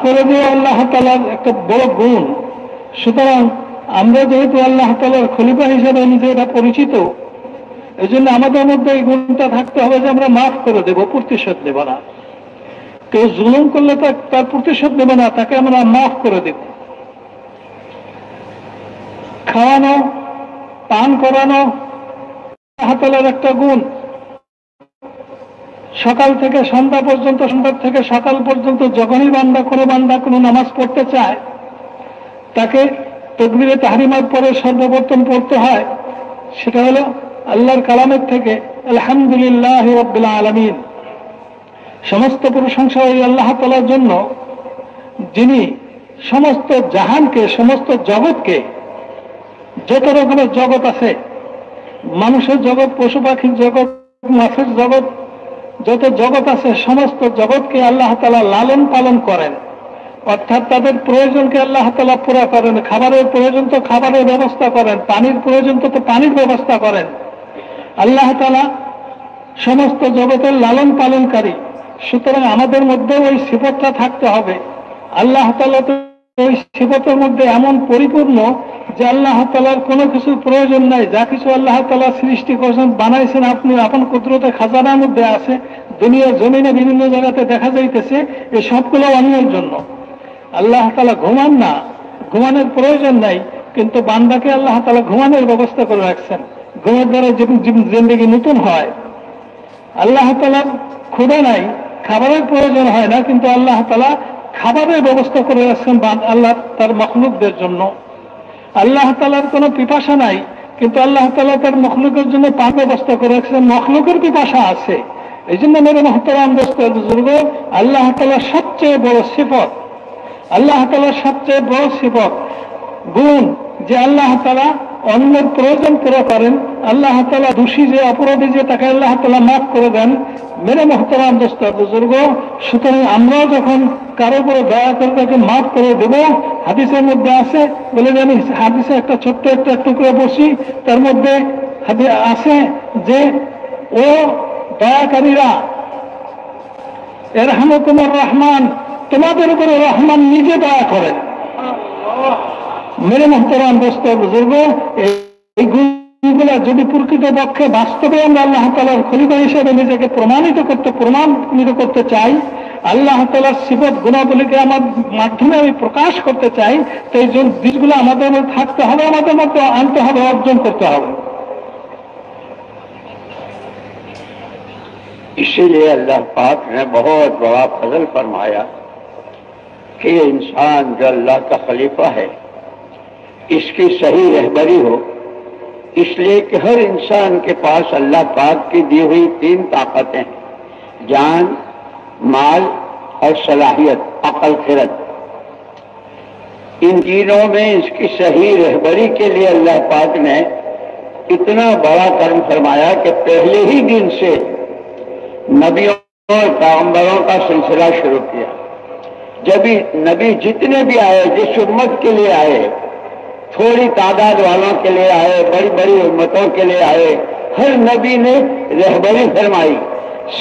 করে দেওয়া আল্লাহ তাআলার একটা বড় গুণ। সুতরাং আমরা যেহেতু আল্লাহ তাআলার খলিফা হিসেবে নিজেরা পরিচিত, এই জন্য আমাদের মধ্যে এই গুণটা থাকতে হবে যে আমরা মাফ করে দেব, প্রতিশোধ নেব না। কেউ জুলুম করলে তার প্রতিশোধ নেব না, তাকে আমরা মাফ করে দেব। খাওয়ানো, পান করানো আল্লাহ তাআলার একটা গুণ। সকাল থেকে সন্ধ্যা পর্যন্ত, সন্ধ্যা থেকে সকাল পর্যন্ত যখনই বান্দা কোনো নামাজ পড়তে চায়, তাকে তাকবীরে তাহরিমার পরে সর্বপ্রথম পড়তে হয়, সেটা হলো আল্লাহর কালামের থেকে আলহামদুলিল্লাহ রাব্বিল আলামিন। সমস্ত প্রশংসা ওই আল্লাহ তাআলার জন্য, যিনি সমস্ত জাহানকে, সমস্ত জগৎকে, যত রকমের জগৎ আছে, মানুষের জগৎ, পশু পাখির জগৎ, মাছের জগৎ, যত জগৎ আছে সমস্ত জগৎকে আল্লাহ তাআলা লালন পালন করেন। অর্থাৎ তাদের প্রয়োজনকে আল্লাহ তাআলা পুরা করেন। খাবারের প্রয়োজন তো খাবারের ব্যবস্থা করেন, পানির প্রয়োজন তো পানির ব্যবস্থা করেন। আল্লাহ তাআলা সমস্ত জগতের লালন পালনকারী। সুতরাং আমাদের মধ্যে ওই সিফতটা থাকতে হবে। আল্লাহ তাআলা তো ওই সিফতের মধ্যে এমন পরিপূর্ণ যে আল্লাহ তাআলার কোনো কিছুর প্রয়োজন নাই। যা কিছু আল্লাহ তাআলা সৃষ্টি করেছেন, বানাইছেন, আপনি আপন কুদরতে খাজানার মধ্যে আছে, দুনিয়ার জমিনে বিভিন্ন জায়গাতে দেখা যাইতেছে, এই সবগুলো অন্যের জন্য। আল্লাহ তাআলা ঘুমান না, ঘুমানোর প্রয়োজন নাই, কিন্তু বান্দাকে আল্লাহ তাআলা ঘুমানোর ব্যবস্থা করে রাখছেন। ঘুমের দ্বারা জিন্দেগি নতুন হয়। আল্লাহ তাআলার ক্ষুধা নাই, খাবারের প্রয়োজন হয় না, কিন্তু আল্লাহ তাআলা খাবারের ব্যবস্থা করে রাখছেন আল্লাহ তার মখলুকদের জন্য। আল্লাহ তাআলার কোনো পিপাসা নাই, কিন্তু আল্লাহ তাআলা তার মখলুকের জন্য পান ব্যবস্থা করে রাখছেন। মখলুকের পিপাসা আছে। এই জন্য মেরে মুহতারাম দোস্ত বুজুর্গ, আল্লাহ তাআলার সবচেয়ে বড় সিফত, আল্লাহ তাআলার সবচেয়ে বড় সিফত, গুণ, যে আল্লাহ তাআলা অন্যের প্রয়োজন পুরো করেন। আল্লাহ তাআলা দোষী যে, অপরাধী যে, তাকে আল্লাহ তাআলা মাফ করে দেন। মেরে মুহতারাম দোস্ত বুজুর্গ, সুতরাং আমরাও যখন কারো উপরে দয়া করে তাকে মাফ করে দেব, হাদিসের মধ্যে আছে, বলে যে আমি হাদিসে একটা ছোট্ট একটা টুকরো বসি, তার মধ্যে আছে যে ও দয়াকারীরা, ইরহামুকুমুর রহমান, তোমাদের উপরে রহমান নিজে দয়া করেন। মেরে মুহতারাম দোস্ত বুজুর্গ, এই গুণগুলা যদি প্রকৃত পক্ষে বাস্তবে আমরা আল্লাহ তাআলার খলিফা হিসেবে নিজেকে প্রমাণিত করতে চাই, আল্লাহ তাআলার সিফত গুণাবলীকে আমার মাধ্যমে আমি প্রকাশ করতে চাই, তো এই দিকগুলো আমাদের মধ্যে থাকতে হবে, আমাদের মধ্যে আনতে হবে, অর্জন করতে হবে। इसीलिए अल्लाह पाक ने बहुत बड़ा फजल फरमाया कि ये इंसान जो अल्लाह का खलीफा है, इसकी सही रहबरी हो, इसलिए कि हर इंसान के पास अल्लाह पाक की दी हुई 3 ताकतें हैं, जान, माल और सलाहियत, अकल, खिरत। इन तीनों में इसकी सही रहबरी के लिए अल्लाह पाक ने इतना बड़ा कर्म फरमाया कि पहले ही दिन से नबियों और पैगंबरों का सिलसिला शुरू किया। जब भी नबी जितने भी आए, जिस उम्मत के लिए आए, थोड़ी तादाद वालों के लिए आए, बड़ी बड़ी उम्मतों के लिए आए, हर नबी ने रहबरी फरमाई।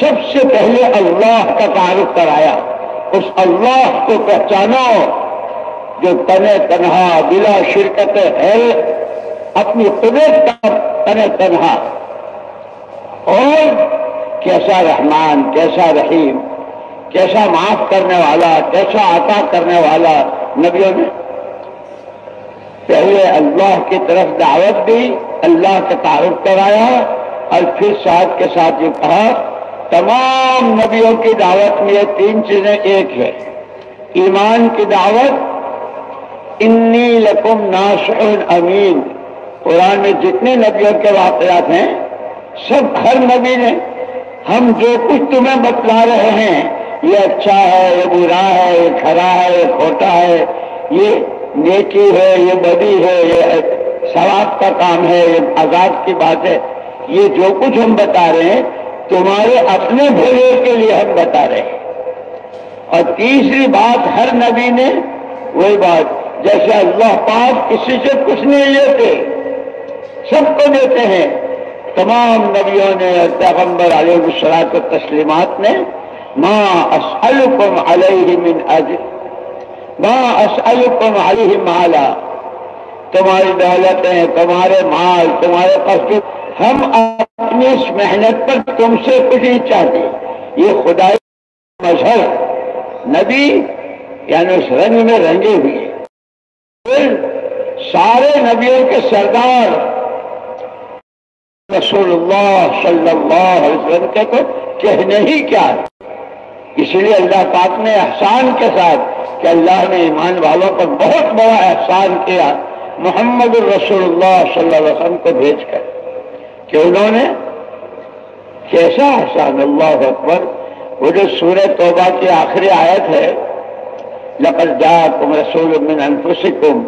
सबसे पहले अल्लाह का तारुफ कराया। उस अल्लाह को पहचानो जो तने तन्हा, बिला शिरकत है, अपनी कुदरत का तने तन्हा, और कैसा रहमान, कैसा रहीम, कैसा माफ करने वाला, कैसा अता करने वाला। नबियों ने पहले अल्लाह की तरफ दावत दी, अल्लाह का तारुफ कराया, और फिर साथ के साथ ये कहा, तमाम नबियों की दावत में ये 3 चीजें एक है। ईमान की दावत, इन्नी लकुम नासिहुन अमीन। कुरान में जितने नबियों के वाक़यात हैं, सब हर नबी ने हम जो कुछ तुम्हें बतला रहे हैं, ये अच्छा है, ये बुरा है, ये खरा है, ये खोटा है, ये नेकी है, ये बदी है, ये सवाब का काम है, ये आजाद की बात है, ये जो कुछ हम बता रहे हैं तुम्हारे अपने भले के लिए हम बता रहे हैं। और तीसरी बात, हर नबी ने वही बात, जैसे अल्लाह पाक किसी से कुछ नहीं लेते, सबको देते हैं। तमाम नबियों ने और पैगंबर अलैहिस्सलातु तस्लीमात ने, मा अस्अलुकुम अलैहि मिन अज्र, मा अस्अलुकुम अलैहि माला, तुम्हारी दौलतें, तुम्हारे माल, तुम्हारे कष्ट, हम अपनी इस मेहनत पर तुमसे कुछ नहीं चाहते। ये खुदाई मजहर नबी यानी उस रंग में रंगे हुए। फिर सारे नबियों के सरदार रसूलुल्लाह सल्लल्लाहु अलैहि वसल्लम के तो कहने ही क्या है। इसलिए अल्लाह पाक ने एहसान के साथ कि अल्लाह ने ईमान वालों पर बहुत बड़ा एहसान किया मोहम्मद रसूलुल्लाह सल्लल्लाहु अलैहि वसल्लम को भेजकर, कि उन्होंने कैसा एहसान। अल्लाह अकबर। वो जो सूरह तौबा की आखिरी आयत है, लक़द जाअकुम रसूलुम मिन अनफुसिकुम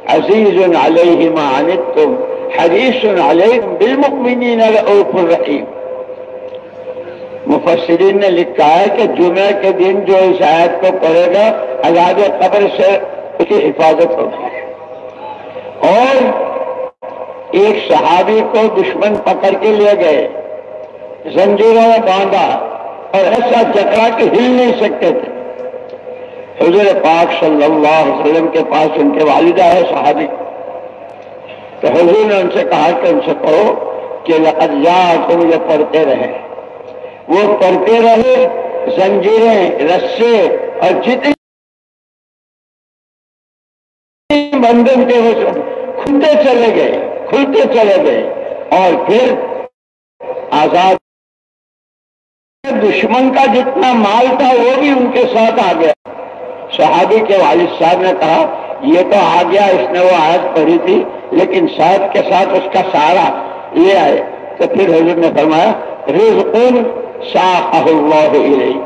अज़ीज़ुन अलैहि मा अनित्तुम हरीसुन अलैकुम बिल मुमिनीना रऊफ़ुर रहीम। मुफस्सिरीन ने लिखा है कि जुमे के दिन जो इस आयत को पढ़ेगा अज़ाब कब्र से उसकी हिफाजत होगी। और एक सहाबी को दुश्मन पकड़ के ले गए, जंजीरों में बांधा और ऐसा जकड़ा कि हिल नहीं सकते थे। हुजूर पाक सल्लल्लाहु अलैहि वसल्लम के पास उनके वालिदा है सहाबी, तो हुजूर ने उनसे कहा कि उनसे कहो कि लक़द जाअकुम, ये पढ़ते रहे। वो पढ़ते रहे, जंजीरें, रस्से और जितने बंधन थे वो खुलते चले गए, खुलते चले गए। और फिर आजाद, दुश्मन का जितना माल था वो भी उनके साथ आ गया। सहाबी के वालिद साहब ने कहा ये तो आ गया, इसने वो आयत पढ़ी थी, लेकिन साथ के साथ उसका सहारा ले आए। तो फिर हुजूर ने फरमाया रिज़्क़ुन साक़हुल्लाहु इलैहि,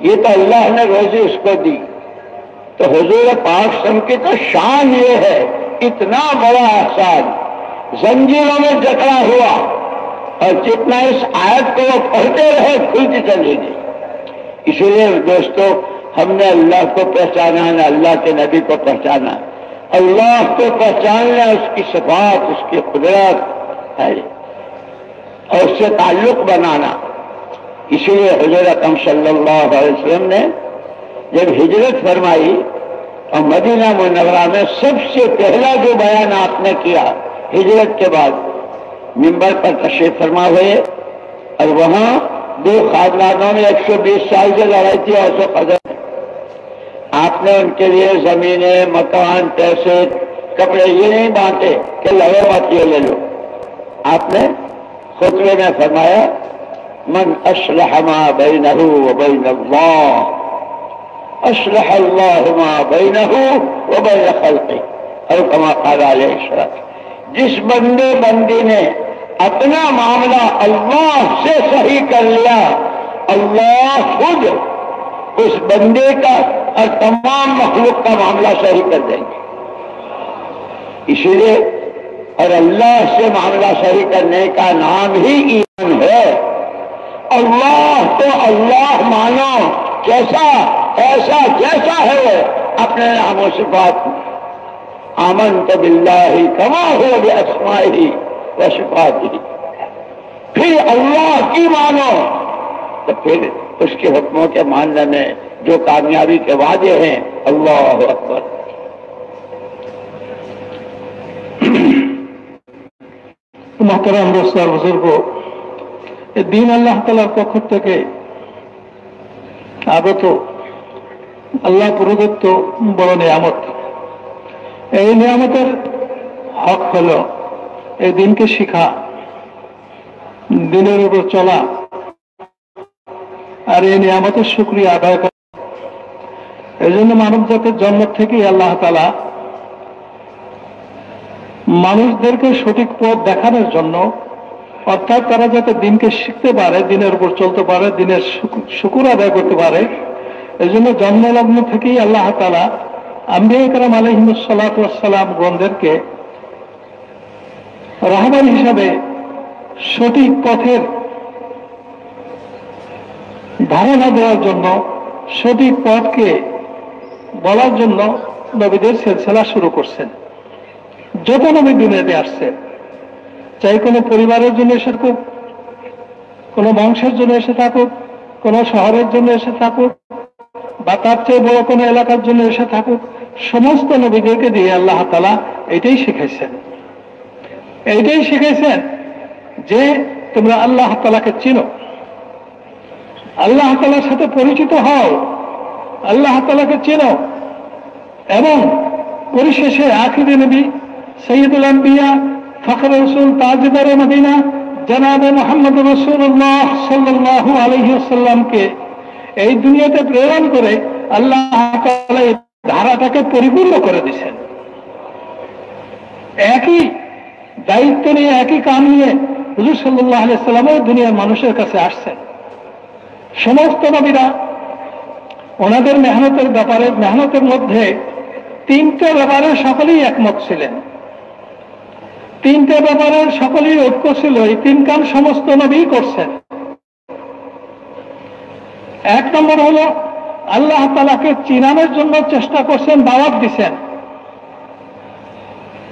ये तो अल्लाह ने रोजी उसको दी। तो हुजूर पाक सल्लल्लाहु की तो शान ये है, इतना बड़ा एहसान, जंजीरों में जकड़ा हुआ और जितना इस आयत को वो पढ़ते रहे खुलती चली गई। इसलिए दोस्तों, हमने अल्लाह को पहचाना है, अल्लाह के नबी को पहचाना। अल्लाह को पहचानना, उसकी सिफात, उसकी कुदरत है और उससे ताल्लुक बनाना। इसलिए हुजूर अकरम सल्लल्लाहु अलैहि वसल्लम ने जब हिजरत फरमाई और मदीना मुनव्वरा में सबसे पहला जो बयान आपने किया हिजरत के बाद, मिंबर पर तशरीफ फरमा हुए और वहां दो खानदानों में 120 साल से लड़ाई थी और सो कदर। आपने उनके लिए जमीनें, मकान, पैसे, कपड़े ये नहीं बांटे कि लड़ो मत ये ले लो। आपने खुतबे में फरमाया मन अस्लह मा बैनहु व बैन अल्लाह अस्लह अल्लाहु मा बैनहु व बैन खल्क़िही, और कमा क़ाल अलैहि सलाम, जिस बंदे बंदी ने अपना मामला अल्लाह से सही कर लिया, अल्लाह खुद उस बंदे का और तमाम मखलूक का मामला सही कर देंगे। इसलिए और अल्लाह से मामला सही करने का नाम ही ईमान है। अल्लाह तो अल्लाह मानो, कैसा ऐसा जैसा है अपने नामों सिफात में। आमनतु बिल्लाहि कमा हुवा बिअस्माइही व सिफातिही। फिर अल्लाह की मानो तो फिर उसके हुक्मों के मानने में जो कामयाबी के वादे हैं, अल्लाह अकबर। मोहतरम दोस्त और बुजुर्गों, ये दीन अल्लाह ताआलार पक्ष থেকে আগত আল্লাহ প্রদত্ত বড় নিয়ামত। এই নিয়ামতের হক হলো এই দিনকে শিখা, দিনের উপর চলা আর এই নিয়ামতের শুকরিয়া আদায় করা। এই জন্য মানব জাতির জন্ম থেকেই আল্লাহ তাআলা মানুষদেরকে সঠিক পথ দেখানোর জন্য, অর্থাৎ তারা যাতে দিনকে শিখতে পারে, দিনের উপর চলতে পারে, দিনের শুকর আদায় করতে পারে, এই জন্য জন্মলগ্ন থেকেই আল্লাহ তাআলা আম্বিয়া কেরাম আলাইহিমুস সালাতু ওয়াস সালাম গণদেরকে রাহবার হিসাবে সঠিক পথের ধারণা দেওয়ার জন্য, সঠিক পথকে বলার জন্য নবীদের সিলসিলা শুরু করছেন। যত নবী দুনিয়াতে আসছে, চাই কোনো পরিবারের জন্য এসে থাকুক, কোনো বংশের জন্য এসে থাকুক, কোনো শহরের জন্য এসে থাকুক, বা তার চেয়ে বড় কোনো এলাকার জন্য এসে থাকুক, সমস্ত নবীদেরকে দিয়ে আল্লাহ তাআলা এটাই শিখাইছেন। এইটাই শিখাইছেন যে তোমরা আল্লাহ তাআলাকে চিনো, আল্লাহ তাআলার সাথে পরিচিত হও, আল্লাহ তাআলাকে চিনো। এবং পরিশেষে আখিরি নবী সৈয়দুল আম্বিয়া ফখরুর রাসূল তাজদারে মদিনা জনাবে মুহাম্মদ রাসূলুল্লাহ সাল্লাল্লাহু আলাইহি ওয়াসাল্লামকে এই দুনিয়াতে প্রেরণ করে আল্লাহ তাআলা এই ধারাটাকে পরিপূর্ণ করে দিয়েছেন। একই দায়িত্ব নিয়ে, একই কাম নিয়ে হুজুর সাল্লাল্লাহু আলাইহি ওয়াসাল্লাম দুনিয়ার মানুষের কাছে আসছেন। সমস্ত নবীরা ওনাদের মেহনতের ব্যাপারে, মেহনতের মধ্যে তিনটে ব্যাপারে সকলেই একমত ছিলেন, তিনটে ব্যাপারে সকলেই ঐক্য ছিল। এই তিন কাম সমস্ত নবী করছেন। এক নম্বর হলো আল্লাহ তাআলাকে চিনানোর জন্য চেষ্টা করছেন, দাওয়াত দিচ্ছেন।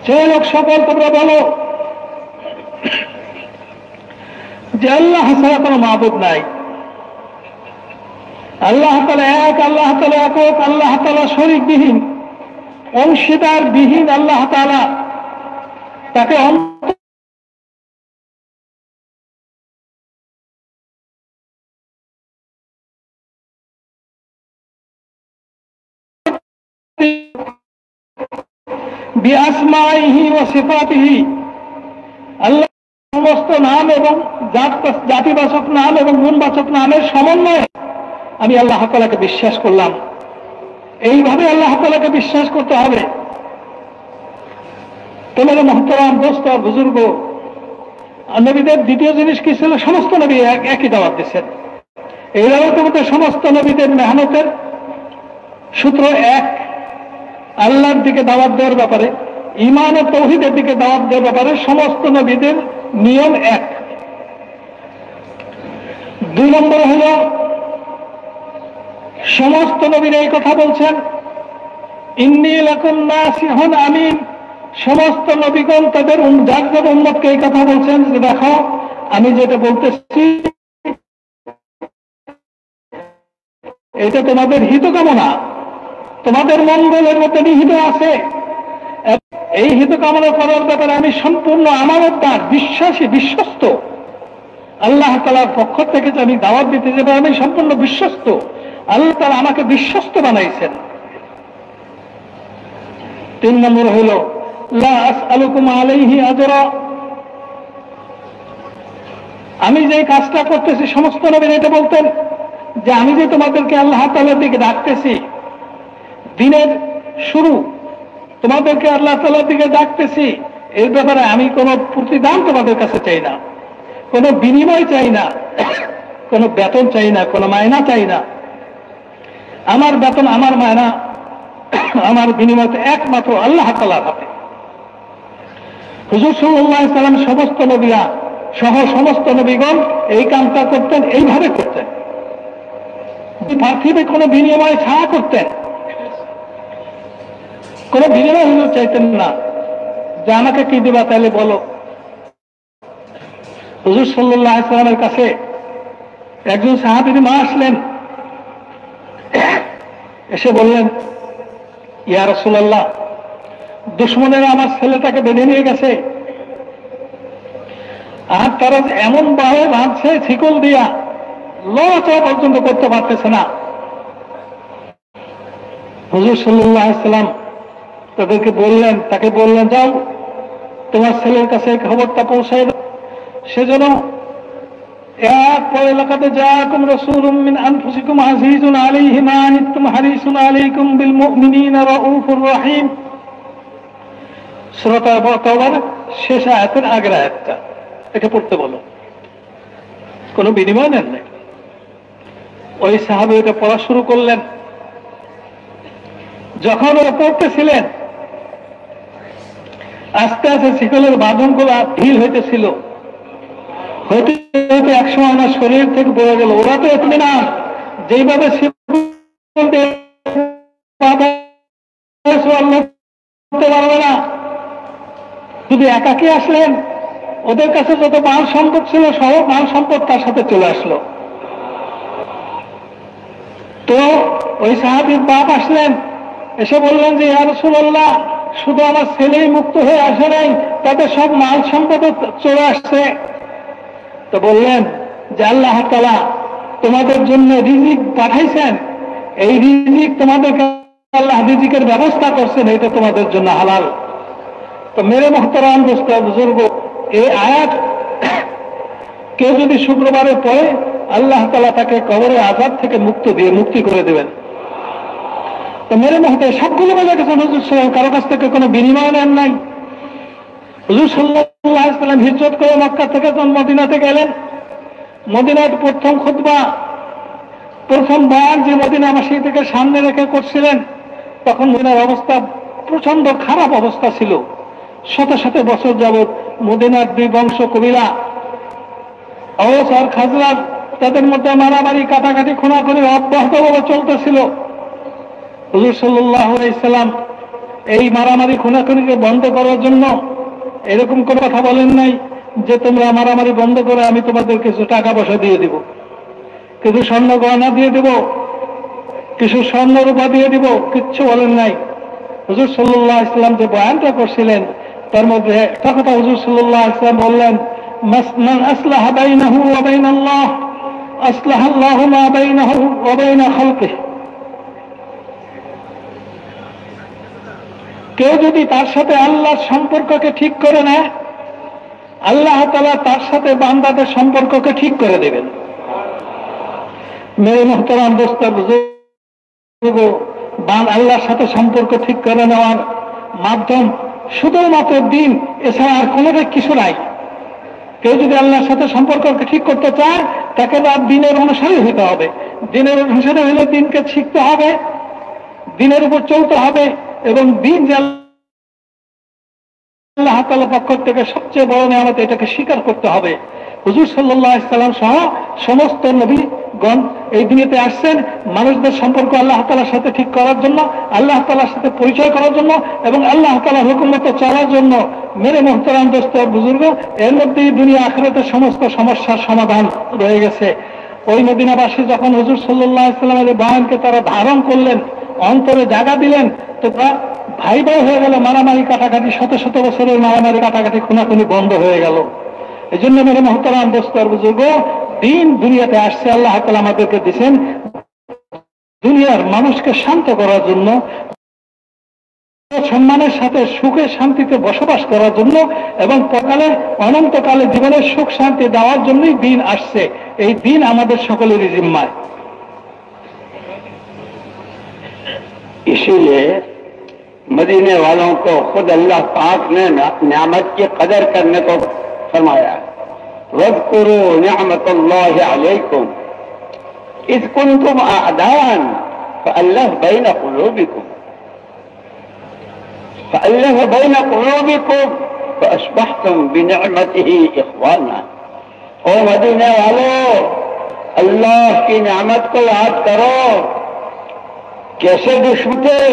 যে লোক সকল তোমরা বলো যে আল্লাহ ছাড়া কোনো মাবুদ নাই, আল্লাহ তাআলা এক, আল্লাহ তাআলা একক, আল্লাহ তাআলা শরীকবিহীন, অংশীদার বিহীন আল্লাহ তাআলা, তাকে বিআসমাইহি ওয়া সিফাতিহি, আল্লাহ সমস্ত নাম এবং জাতিবাচক নাম এবং গুণবাচক নামের সমন্বয়ে আমি আল্লাহ তাআলাকে বিশ্বাস করলাম। এইভাবে আল্লাহ তাআলাকে বিশ্বাস করতে হবে। তোমাদের মহতরাম দোস্ত আর বুজুর্গ, নবীদের দ্বিতীয় জিনিস কি ছিল? সমস্ত নবী একই দাওয়াত দিচ্ছেন। এই দাওয়াতের মধ্যে সমস্ত নবীদের মেহনতের সূত্র এক, আল্লাহর দিকে দাওয়াত দেওয়ার ব্যাপারে, ঈমান ও তাওহীদের দিকে দাওয়াত দেওয়ার ব্যাপারে সমস্ত নবীদের নিয়ম এক। দুই নম্বর হল সমস্ত নবীরা এই কথা বলছেন, ইন্নী লাকুম নাসিহুন আমিন। সমস্ত নবীগণ তাদের যার উম্মতকে এই কথা বলছেন যে দেখো আমি যেটা বলতেছি এটা তোমাদের হিতকামনা, তোমাদের মঙ্গলের মধ্যে নিহিত আছে। এই হিত কামনা করার ব্যাপারে আমি সম্পূর্ণ আমানতদার, বিশ্বাসী, বিশ্বস্ত। আল্লাহ তাআলার পক্ষ থেকে যে আমি দাওয়াত দিতে যাব আমি সম্পূর্ণ বিশ্বস্ত। আল্লাহ তাআলা আমাকে বিশ্বস্ত বানাইছেন। তিন নম্বর হইল লা আসআলুকুম আলাইহি আজরা। আমি যে কাজটা করতেছি, সমস্ত নবীরা এটা বলতেন যে আমি যে তোমাদেরকে আল্লাহ তাআলার দিকে ডাকতেছি, দিনের শুরু, তোমাদেরকে আল্লাহ তাআলার দিকে ডাকতেছি, এর ব্যাপারে আমি কোনো প্রতিদান তোমাদের কাছে চাই না, কোনো বিনিময় চাই না, কোনো বেতন চাই না, কোনো মায়না চাই না। আমার বেতন, আমার মায়না, আমার বিনিময় একমাত্র আল্লাহ তাআলার হাতে। হুজুর সাল্লাল্লাহু আলাইহি ওয়াসাল্লাম সমস্ত নবীরা সহ সমস্ত নবীগণ এই কামটা করতেন, এইভাবে করতেন, পার্থিবে কোনো বিনিময় ছাড়া করতেন। কোনো বিনিময় হুজুর চাইতেন না যে আমাকে কি দিবা তাহলে বলো। হুজুর সাল্লাল্লাহু আলাইহি ওয়াসাল্লামের কাছে একজন সাহাবীর মা আসলেন, এসে বললেন ইয়া রাসূলুল্লাহ, দুশমনেরা আমার ছেলেটাকে বেঁধে নিয়ে গেছে, আর তারা এমন ভাবে বাঁধছে শিকল দিয়া, লড়াচড়া পর্যন্ত করতে পারতেছে না। হুজুর সাল্লাল্লাহু আলাইহি ওয়াসাল্লাম তাকে বললেন যাও তোমার ছেলের কাছে খবরটা পৌঁছায় দাও। সেজন্য এরপর এলাকাতে যাকুম রাসূলুম মিন আনফুসিকুম আজিজুন আলাইহি মা আনিতুম হারিসুন আলাইকুম বিল মুমিনিনা রাউফুর রহিম। সূরা তাওবার শেষ আয়াতের আগের আয়াতটা, এটা পড়তে বলো। কোনো বিনিময় নেন নাই। ওই সাহাবী এটা পড়া শুরু করলেন। যখন ওরা পড়তেছিলেন, আস্তে আস্তে শিকলের বাঁধনগুলো ঢিল হইতেছিল, হইতে হইতে একসময় আমার শরীর থেকে বয়ে গেল। ওরা তো এতদিন না যেইভাবে পারবে না, শুধু একাকি আসলেন, ওদের কাছে যত মাল সম্পদ ছিল সব মাল সম্পদ তার সাথে চলে আসলো। তো তো ওই সাহাবীর বাপ আসলেন, এসে বললেন যে ইয়া রাসূলুল্লাহ, শুধু আমার ছেলেই মুক্ত হয়ে আসে নাই, তাদের সব মাল সম্পদ চলে আসছে। তো বললেন যে আল্লাহ তাআলা তোমাদের জন্য রিজিক পাঠাইছেন, এই রিজিক তোমাদেরকে আল্লাহ রিজিকের ব্যবস্থা করছেন, এটা তোমাদের জন্য হালাল। তো মেরে মুহতারাম দোস্ত বুজুর্গ, এই আয়াত কেউ যদি শুক্রবারে পড়ে, আল্লাহ তাআলা তাকে কবরের আযাব থেকে মুক্তি করে দেবেন। তো মেরে মুহতে সবগুলো বেজে গেছেন। হুজুর সাল্লাল্লাহু আলাইহি কারো কাছ থেকে কোনো বিনিময় নেন নাই। হুজুর সাল্লাল্লাহু আলাইহি ওয়াসাল্লাম হিজরত করে মক্কা থেকে মদিনাতে গেলেন। মদিনার প্রথম খুতবা, প্রথম বয়ান যে মদিনাবাসী থেকে সামনে রেখে করছিলেন, তখন মদিনার অবস্থা প্রচন্ড খারাপ অবস্থা ছিল। শত শত বছর যাবৎ মদিনার দুই বংশ কবিরা আওস আর খাজরাজ, তাদের মধ্যে মারামারি, কাটাকাটি, খুনাখুনি অব্যাহতভাবে চলতেছিল। হুজুর সাল্লাল্লাহু আলাইহি সাল্লাম এই মারামারি খুনাখুনিকে বন্ধ করার জন্য এরকম কোনো কথা বলেন নাই যে তোমরা মারামারি বন্ধ করে আমি তোমাদের কিছু টাকা পয়সা দিয়ে দিব, কিছু স্বর্ণ গয়না দিয়ে দিব, কিছু স্বর্ণ রূপা দিয়ে দিব, কিচ্ছু বলেন নাই। হুজুর সাল্লাল্লাহু আলাইহি সাল্লাম যে বয়ানটা করছিলেন, তার মধ্যে একটা কথা হুজুর সাল্লাল্লাহু আলাইহি সাল্লাম বললেন, মান আসলাহা বাইনাহু ওয়া বাইনাল্লাহ আসলাহা আল্লাহু মা বাইনাহু ওয়া বাইনা খালকিহি। কেউ যদি তার সাথে আল্লাহর সম্পর্ককে ঠিক করে নেয়, আল্লাহ তাআলা তার সাথে বান্দাদের সম্পর্ককে ঠিক করে দেবেন। মেরে মুহতারাম দোস্ত বুজুর্গ, আল্লাহর সাথে সম্পর্ক ঠিক করে নেওয়ার মাধ্যম শুধুমাত্র দিন, এছাড়া আর কোনো কিছু নাই। কেউ যদি আল্লাহর সাথে সম্পর্ককে ঠিক করতে চায়, তাকে তার দিনের অনুসারী হতে হবে। দিনের অনুসারী হলে দিনকে শিখতে হবে, দিনের উপর চলতে হবে, এবং দিন যে আল্লাহ তাআলার পক্ষ থেকে সবচেয়ে বড় নিয়ামত, এটাকে স্বীকার করতে হবে। হুজুর সাল্লাল্লাহু আলাইহি সাল্লাম সহ সমস্ত নবীগণ এই দুনিয়াতে আসছেন মানুষদের সম্পর্ক আল্লাহ তাআলার সাথে ঠিক করার জন্য, আল্লাহ তাআলার সাথে পরিচয় করার জন্য, এবং আল্লাহ তাআলার হুকুম মতো চলার জন্য। মেরে মুহতারাম দোস্ত বুজুর্গ, এর মধ্যেই দুনিয়া আখিরাতের সমস্ত সমস্যার সমাধান রয়ে গেছে। ওই মদিনাবাসী যখন হুজুর সাল্লাল্লাহু আলাইহি সাল্লামের বয়ানকে তারা ধারণ করলেন, অন্তরে জায়গা দিলেন, তো ভাই ভাই হয়ে গেল। মারামারি কাটাকাটি, শত শত বছরের মারামারি কাটাকাটি, খুনাখুনি বন্ধ হয়ে গেল। এই জন্য মেরে মুহতারাম দোস্ত বুজুর্গ, দিন দুনিয়াতে আসছে, আল্লাহ তাআলা আমাদেরকে দিয়েছেন দুনিয়ার মানুষকে শান্ত করার জন্য, সম্মানের সাথে সুখে শান্তিতে বসবাস করার জন্য, এবং পরকালে অনন্তকালে জীবনের সুখ শান্তি দেওয়ার জন্যই দিন আসছে। এই দিন আমাদের সকলেরই জিম্মায়। इसीलिए मदीने वालों को खुद अल्लाह पाक ने नियामत की कदर करने को फरमाया। वज़कुरू निअमतल्लाहि अलैकुम इज़ कुंतुम अअदाअन फ़अल्लफ़ बैन क़ुलूबिकुम फ़अस्बहतुम बिनिअमतिही इख़वाना। ओ मदीने वालों, अल्लाह की नियामत को याद करो। कैसे दुश्मन थे,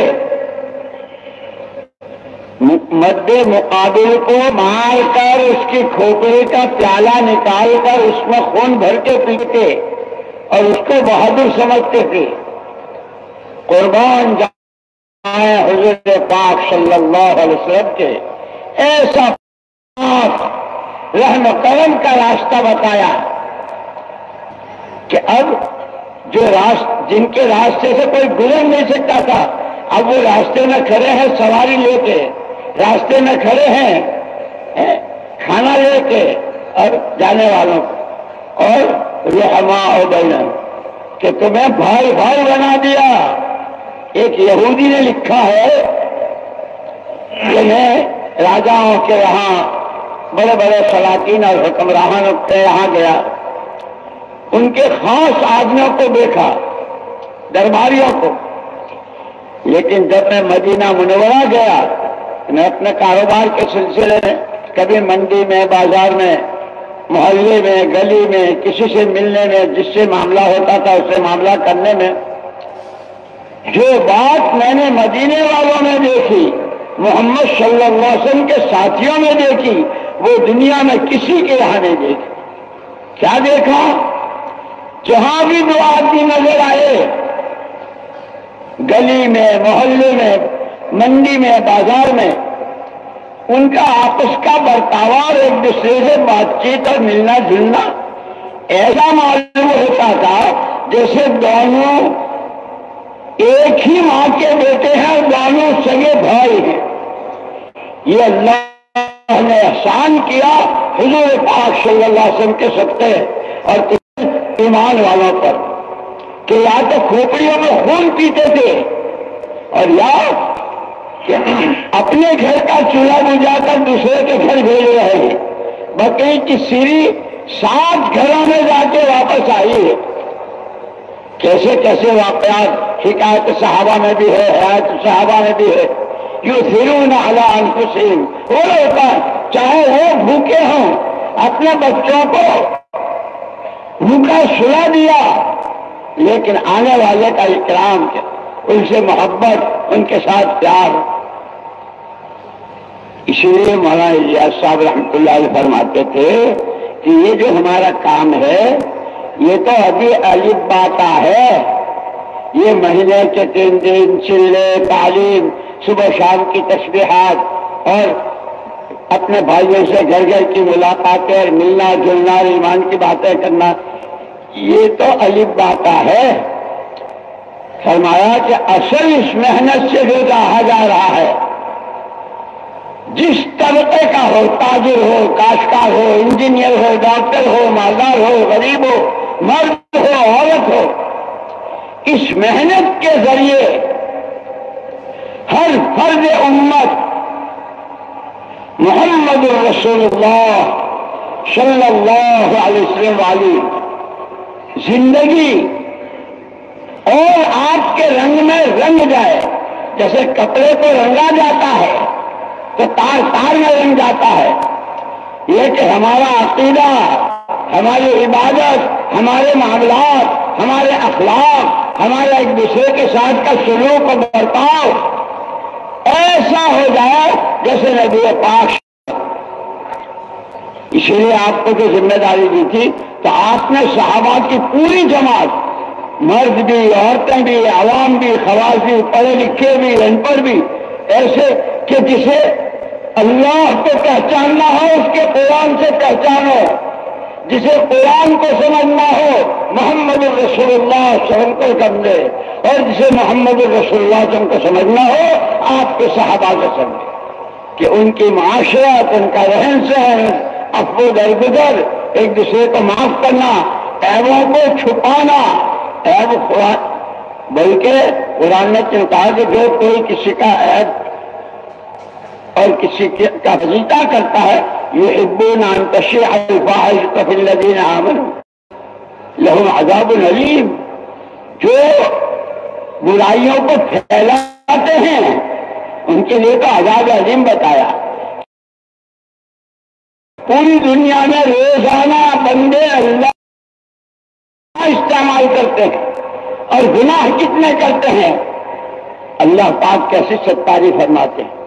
मद्दे मुकाबिल को मारकर उसकी खोपड़ी का प्याला निकालकर उसमें खून भर के पीते और उसको बहादुर समझते थे। कुर्बान जाए हुजूर पाक सल्लल्लाहु अलैहि वसल्लम के ऐसा रहम करम का रास्ता बताया कि अब जो जिनके रास्ते से कोई गुजर नहीं सकता था, अब वो रास्ते में खड़े हैं सवारी लेके, रास्ते में खड़े हैं खाना लेके और जाने वालों को, और रहमा और बैना कि तुम्हें भाई भाई बना दिया। एक यहूदी ने लिखा है कि मैं राजाओं के यहाँ, बड़े बड़े सलातीन और हुक्मरानों के यहाँ गया, उनके खास आदमियों को देखा, दरबारियों को, लेकिन जब मैं मदीना मुनव्वरा गया, मैं अपने कारोबार के सिलसिले में कभी मंडी में, बाजार में, मोहल्ले में, गली में, किसी से मिलने में, जिससे मामला होता था उससे मामला करने में, जो बात मैंने मदीने वालों में देखी, मोहम्मद सल्लल्लाहु अलैहि वसल्लम के साथियों में देखी, वो दुनिया में किसी के यहाँ नहीं देखी। क्या देखा? जहां भी दो आदमी नजर आए, گلی میں، محلے میں، منڈی میں، بازار میں ان کا آپس کا برتاوا اور ایک دوسرے سے بات چیت اور ملنا جلنا ایسا معلوم ہوتا تھا جیسے دونوں ایک ہی ماں کے بیٹے ہیں اور دونوں سگے بھائی ہیں۔ یہ اللہ نے احسان کیا حضور پاک صلی اللہ علیہ وسلم کے صدقے اور ایمان والوں پر کہ یا تو کھوپڑیوں میں خون پیتے تھے اور یا کہ اپنے گھر کا چولہا بجھا کر دوسرے کے گھر بھیج رہے ہیں۔ بکری کی سیری 7 گھروں میں جا کے واپس آئی ہے۔ کیسے کیسے واقعات حکایت صحابہ میں بھی ہے، حیات صحابہ میں بھی ہے۔ یؤثرون علی انفسہم، وہ ہوتا چاہے وہ بھوکے ہوں اپنے بچوں کو بھوکا سلا دیا لیکن آنے والے کا اکرام کیا، ان سے محبت، ان کے ساتھ پیار۔ اسی لیے مولانا الیاس صاحب رحمۃ اللہ علیہ فرماتے تھے کہ یہ جو ہمارا کام ہے یہ تو ابھی الف با کا ہے، یہ مہینے کے 3 دن چلے تعلیم، صبح شام کی تسبیحات اور اپنے بھائیوں سے گھر گھر کی ملاقاتیں، ملنا جلنا، ایمان کی باتیں کرنا، یہ تو الف با کا ہے۔ فرمایا کہ اصل اس محنت سے جو رہا جا رہا ہے، جس طبقے کا ہو، تاجر ہو، کاشتکار ہو، انجینئر ہو، ڈاکٹر ہو، مالدار ہو، غریب ہو، مرد ہو، عورت ہو، اس محنت کے ذریعے ہر فرد امت محمد رسول اللہ صلی اللہ علیہ وسلم والی زندگی اور آپ کے رنگ میں رنگ جائے۔ جیسے کپڑے کو رنگا جاتا ہے تو تار تار میں رنگ جاتا ہے، یہ کہ ہمارا عقیدہ، ہماری عبادت، ہمارے معاملات، ہمارے اخلاق، ہمارا ایک دوسرے کے ساتھ کا سلوک و برتاؤ ایسا ہو جائے جیسے نبی پاک۔ اسی لیے آپ کو جو ذمہ داری دی تھی تو آپ نے صحابہ کی پوری جماعت، مرد بھی، عورتیں بھی، عوام بھی، خواص بھی، پڑھے لکھے بھی، ان پڑھ بھی، ایسے کہ جسے اللہ کو پہچاننا ہو اس کے قرآن سے پہچانو، جسے قرآن کو سمجھنا ہو محمد رسول اللہ صلی اللہ علیہ وسلم کو سمجھے، اور جسے محمد رسول اللہ صلی اللہ علیہ وسلم کو سمجھنا ہو آپ کے صحابہ کو سمجھے کہ ان کی معاشرت، ان کا رہن سہن، عفو درگزر، ایک دوسرے کو معاف کرنا، عیبوں کو چھپانا، عیب بلکہ قرآن نے کہا کہ جو کوئی کسی کا عیب اور کسی کا فضیلہ کرتا ہے یحبون ان تشیع الفاحشۃ فی الذین آمنوا لہم عذاب علیم، جو برائیوں کو پھیلاتے ہیں ان کے لیے تو عذاب علیم بتایا۔ پوری دنیا میں روزانہ بندے اللہ استعمال کرتے ہیں اور گناہ کتنے کرتے ہیں، اللہ پاک کیسی ستاری فرماتے ہیں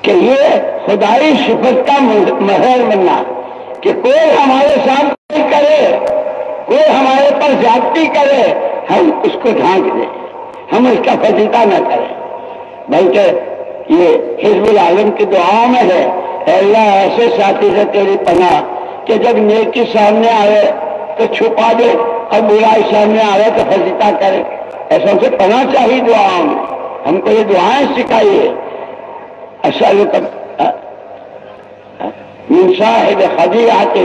کہ یہ خدائی صفت کا مظہر بننا کہ کوئی ہمارے سامنے کرے، کوئی ہمارے پر زیادتی کرے، ہم اس کو ڈھانک دیں، ہم اس کا فضیلہ نہ کریں، بلکہ یہ حزب العالم کی دعاؤں میں ہے، اے اللہ ایسے ساتھی سے تیری پناہ کہ جب نیکی سامنے آئے تو چھپا دے اور برائی سامنے آئے تو فضیلہ کرے، ایسا سے پناہ چاہیے دعاؤں میں۔ ہم کو یہ دعائیں سکھائیے، اسألک من صاحب خدیعۃ،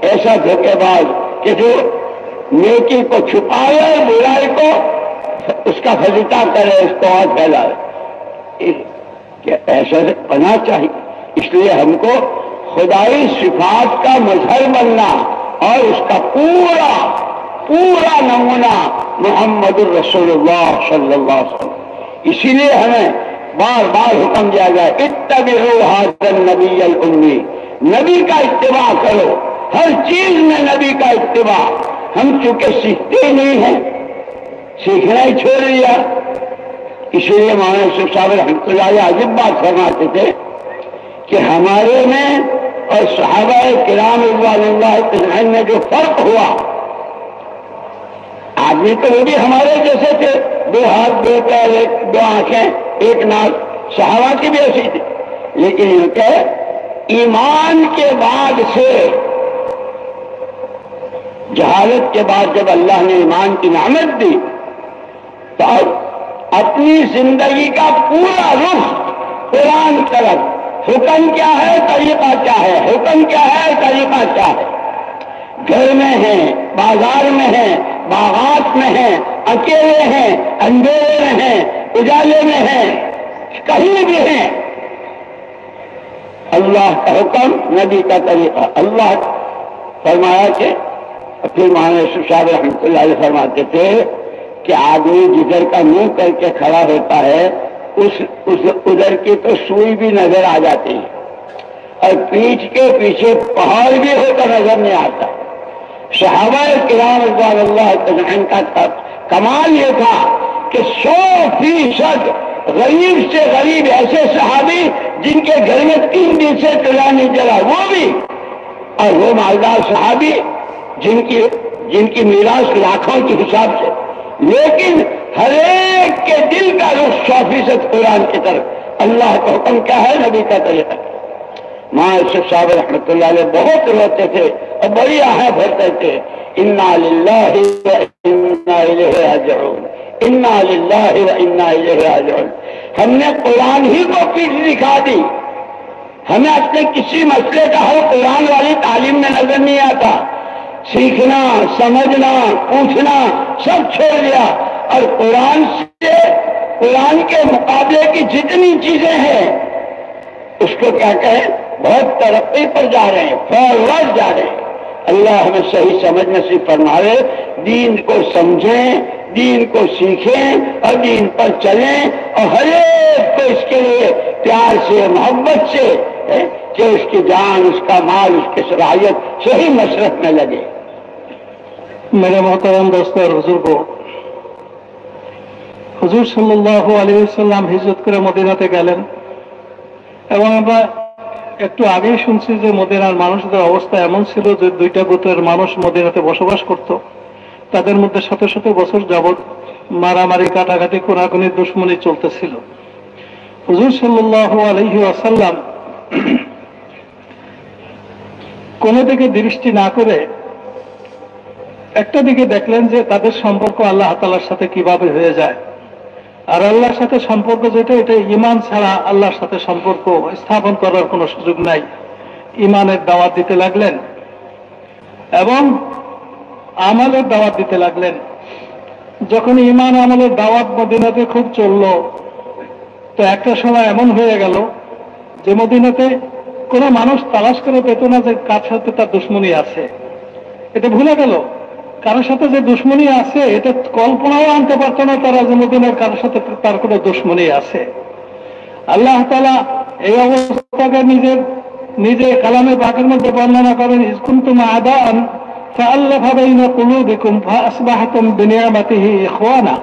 ایسا دھوکے باز کہ جو نیکی کو چھپائے اور برائی کو اس کا فضیلہ کرے، اس کو اور پھیلائے، کہ ایسا سے پناہ چاہیے۔ اس لیے ہم کو خدائی صفات کا مظہر بننا اور اس کا پورا پورا نمونہ محمد الرسول اللہ صلی اللہ علیہ وسلم۔ اسی لیے ہمیں بار بار حکم دیا گیا اتبعوا ھذا النبی الامی، نبی کا اتباع کرو، ہر چیز میں نبی کا اتباع۔ ہم چونکہ سیکھتے ہی نہیں ہیں، سیکھنا ہی چھوڑ دیا، اسی لیے مولانا یوسف صاحب رحمۃ اللہ علیہ عجیب بات فرماتے تھے کہ ہمارے میں اور صحابہ کرام رضوان اللہ اجمعین میں جو فرق ہوا، आदमी तो वो भी हमारे जैसे थे, दो हाथ, दो पैर, दो आंखें, एक नाक, सहाबा की भी ऐसी थी। लेकिन इनके ईमान के बाद से, जहालत के बाद जब अल्लाह ने ईमान की नामत दी, तो अपनी जिंदगी का पूरा रुख कुरान तरफ, हुक्म क्या है, तरीका क्या है, हुक्म क्या है, तरीका क्या है। घर में हैं, बाजार में हैं, बागात में हैं, अकेले हैं, अंधेरे में हैं, उजाले में हैं, कहीं भी हैं, अल्लाह का हुक्म, नबी का तरीका। अल्लाह फरमाया कि, फिर मौलाना यूसुफ साहब रहमतुल्लाह अलैह फरमाते थे कि आदमी जिधर का मुंह करके खड़ा होता है उस उधर की तो सुई भी नजर आ जाती है, और पीठ के पीछे पहाड़ भी होकर नजर नहीं आता। सहाबा किराम रज़ियल्लाहु तआला का कमाल ये था कि 100% गरीब से गरीब ऐसे सहाबी जिनके घर में 3 दिन से चूल्हा नहीं जला, वो भी, और वो मालदार सहाबी जिनकी मीरास लाखों के हिसाब से, लेकिन हर एक के दिल का रुख 100% कुरान की तरफ। अल्लाह का हुक्म क्या है, नबी का तरीका। मौलाना यूसुफ साहब रहमतुल्लाह अलैह बहुत रोते थे और बड़ी आहें भरते थे, इन्ना लिल्लाहि व इन्ना इलैहि राजिऊन, इन्ना लिल्लाहि व इन्ना इलैहि राजिऊन। हमने कुरान ही को पीठ दिखा दी, हमें अपने किसी मसले का हल कुरान वाली तालीम में नजर नहीं आता। सीखना, समझना, पूछना सब छोड़ दिया, और कुरान से, कुरान के मुकाबले की जितनी चीजें हैं उसको क्या कहें, बहुत तरक्की पर जा रहे हैं, फॉरवर्ड जा रहे हैं। अल्लाह हमें सही समझ नसीब फरमावे, दीन को समझें, दीन को सीखें और दीन पर चलें, और हर एक को इसके लिए प्यार से, मोहब्बत से, कि उसकी जान, उसका माल, उसकी सलाहियत सही मसरत में लगे। मेरे मोहतरम दोस्तों और बुजुर्गों, হুজুর সাল্লাল্লাহু আলাইহি ওয়াসাল্লাম হিজরত করে মদিনাতে গেলেন, এবং আমরা একটু আগেই শুনছি যে মদিনার মানুষদের অবস্থা এমন ছিল যে 2টা গোত্রের মানুষ মদিনাতে বসবাস করত। তাদের মধ্যে শত শত বছর যাবৎ মারামারি, কাটাকাটি, কোনাকুনি, দুশ্মনী চলতেছিল। হুজুর সাল্লাল্লাহু আলাইহি ওয়াসাল্লাম কোন দিকে দৃষ্টি না করে একটা দিকে দেখলেন যে তাদের সম্পর্ক আল্লাহ তাআলার সাথে কিভাবে হয়ে যায়, আর আল্লাহর সাথে সম্পর্ক যেটা, এটা ঈমান ছাড়া আল্লাহর সাথে সম্পর্ক স্থাপন করার কোনো সুযোগ নাই। ঈমানের দাওয়াত দিতে লাগলেন এবং আমলের দাওয়াত দিতে লাগলেন। যখন ঈমান আমলের দাওয়াত মদিনাতে খুব চলল, তো একটা সময় এমন হয়ে গেল যে মদিনাতে কোনো মানুষ তালাশ করে পেত না যে কার সাথে তার দুশ্মনী আছে। এটা ভুলে গেল, কারোর সাথে যে দুশ্মনী আছে এটা কল্পনাও আনতে পারত না তারা, যে মদিনার কারোর সাথে তার কোনো দুশ্মনী আছে। আল্লাহ তাআলা এই অবস্থাকে নিজে কালামে পাকের মধ্যে বর্ণনা করেন, ইয কুনতুম আদাআন ফাআল্লাফা বাইনা কুলুবিকুম ফাআসবাহতুম বিনিয়ামাতিহি ইখওয়ানা।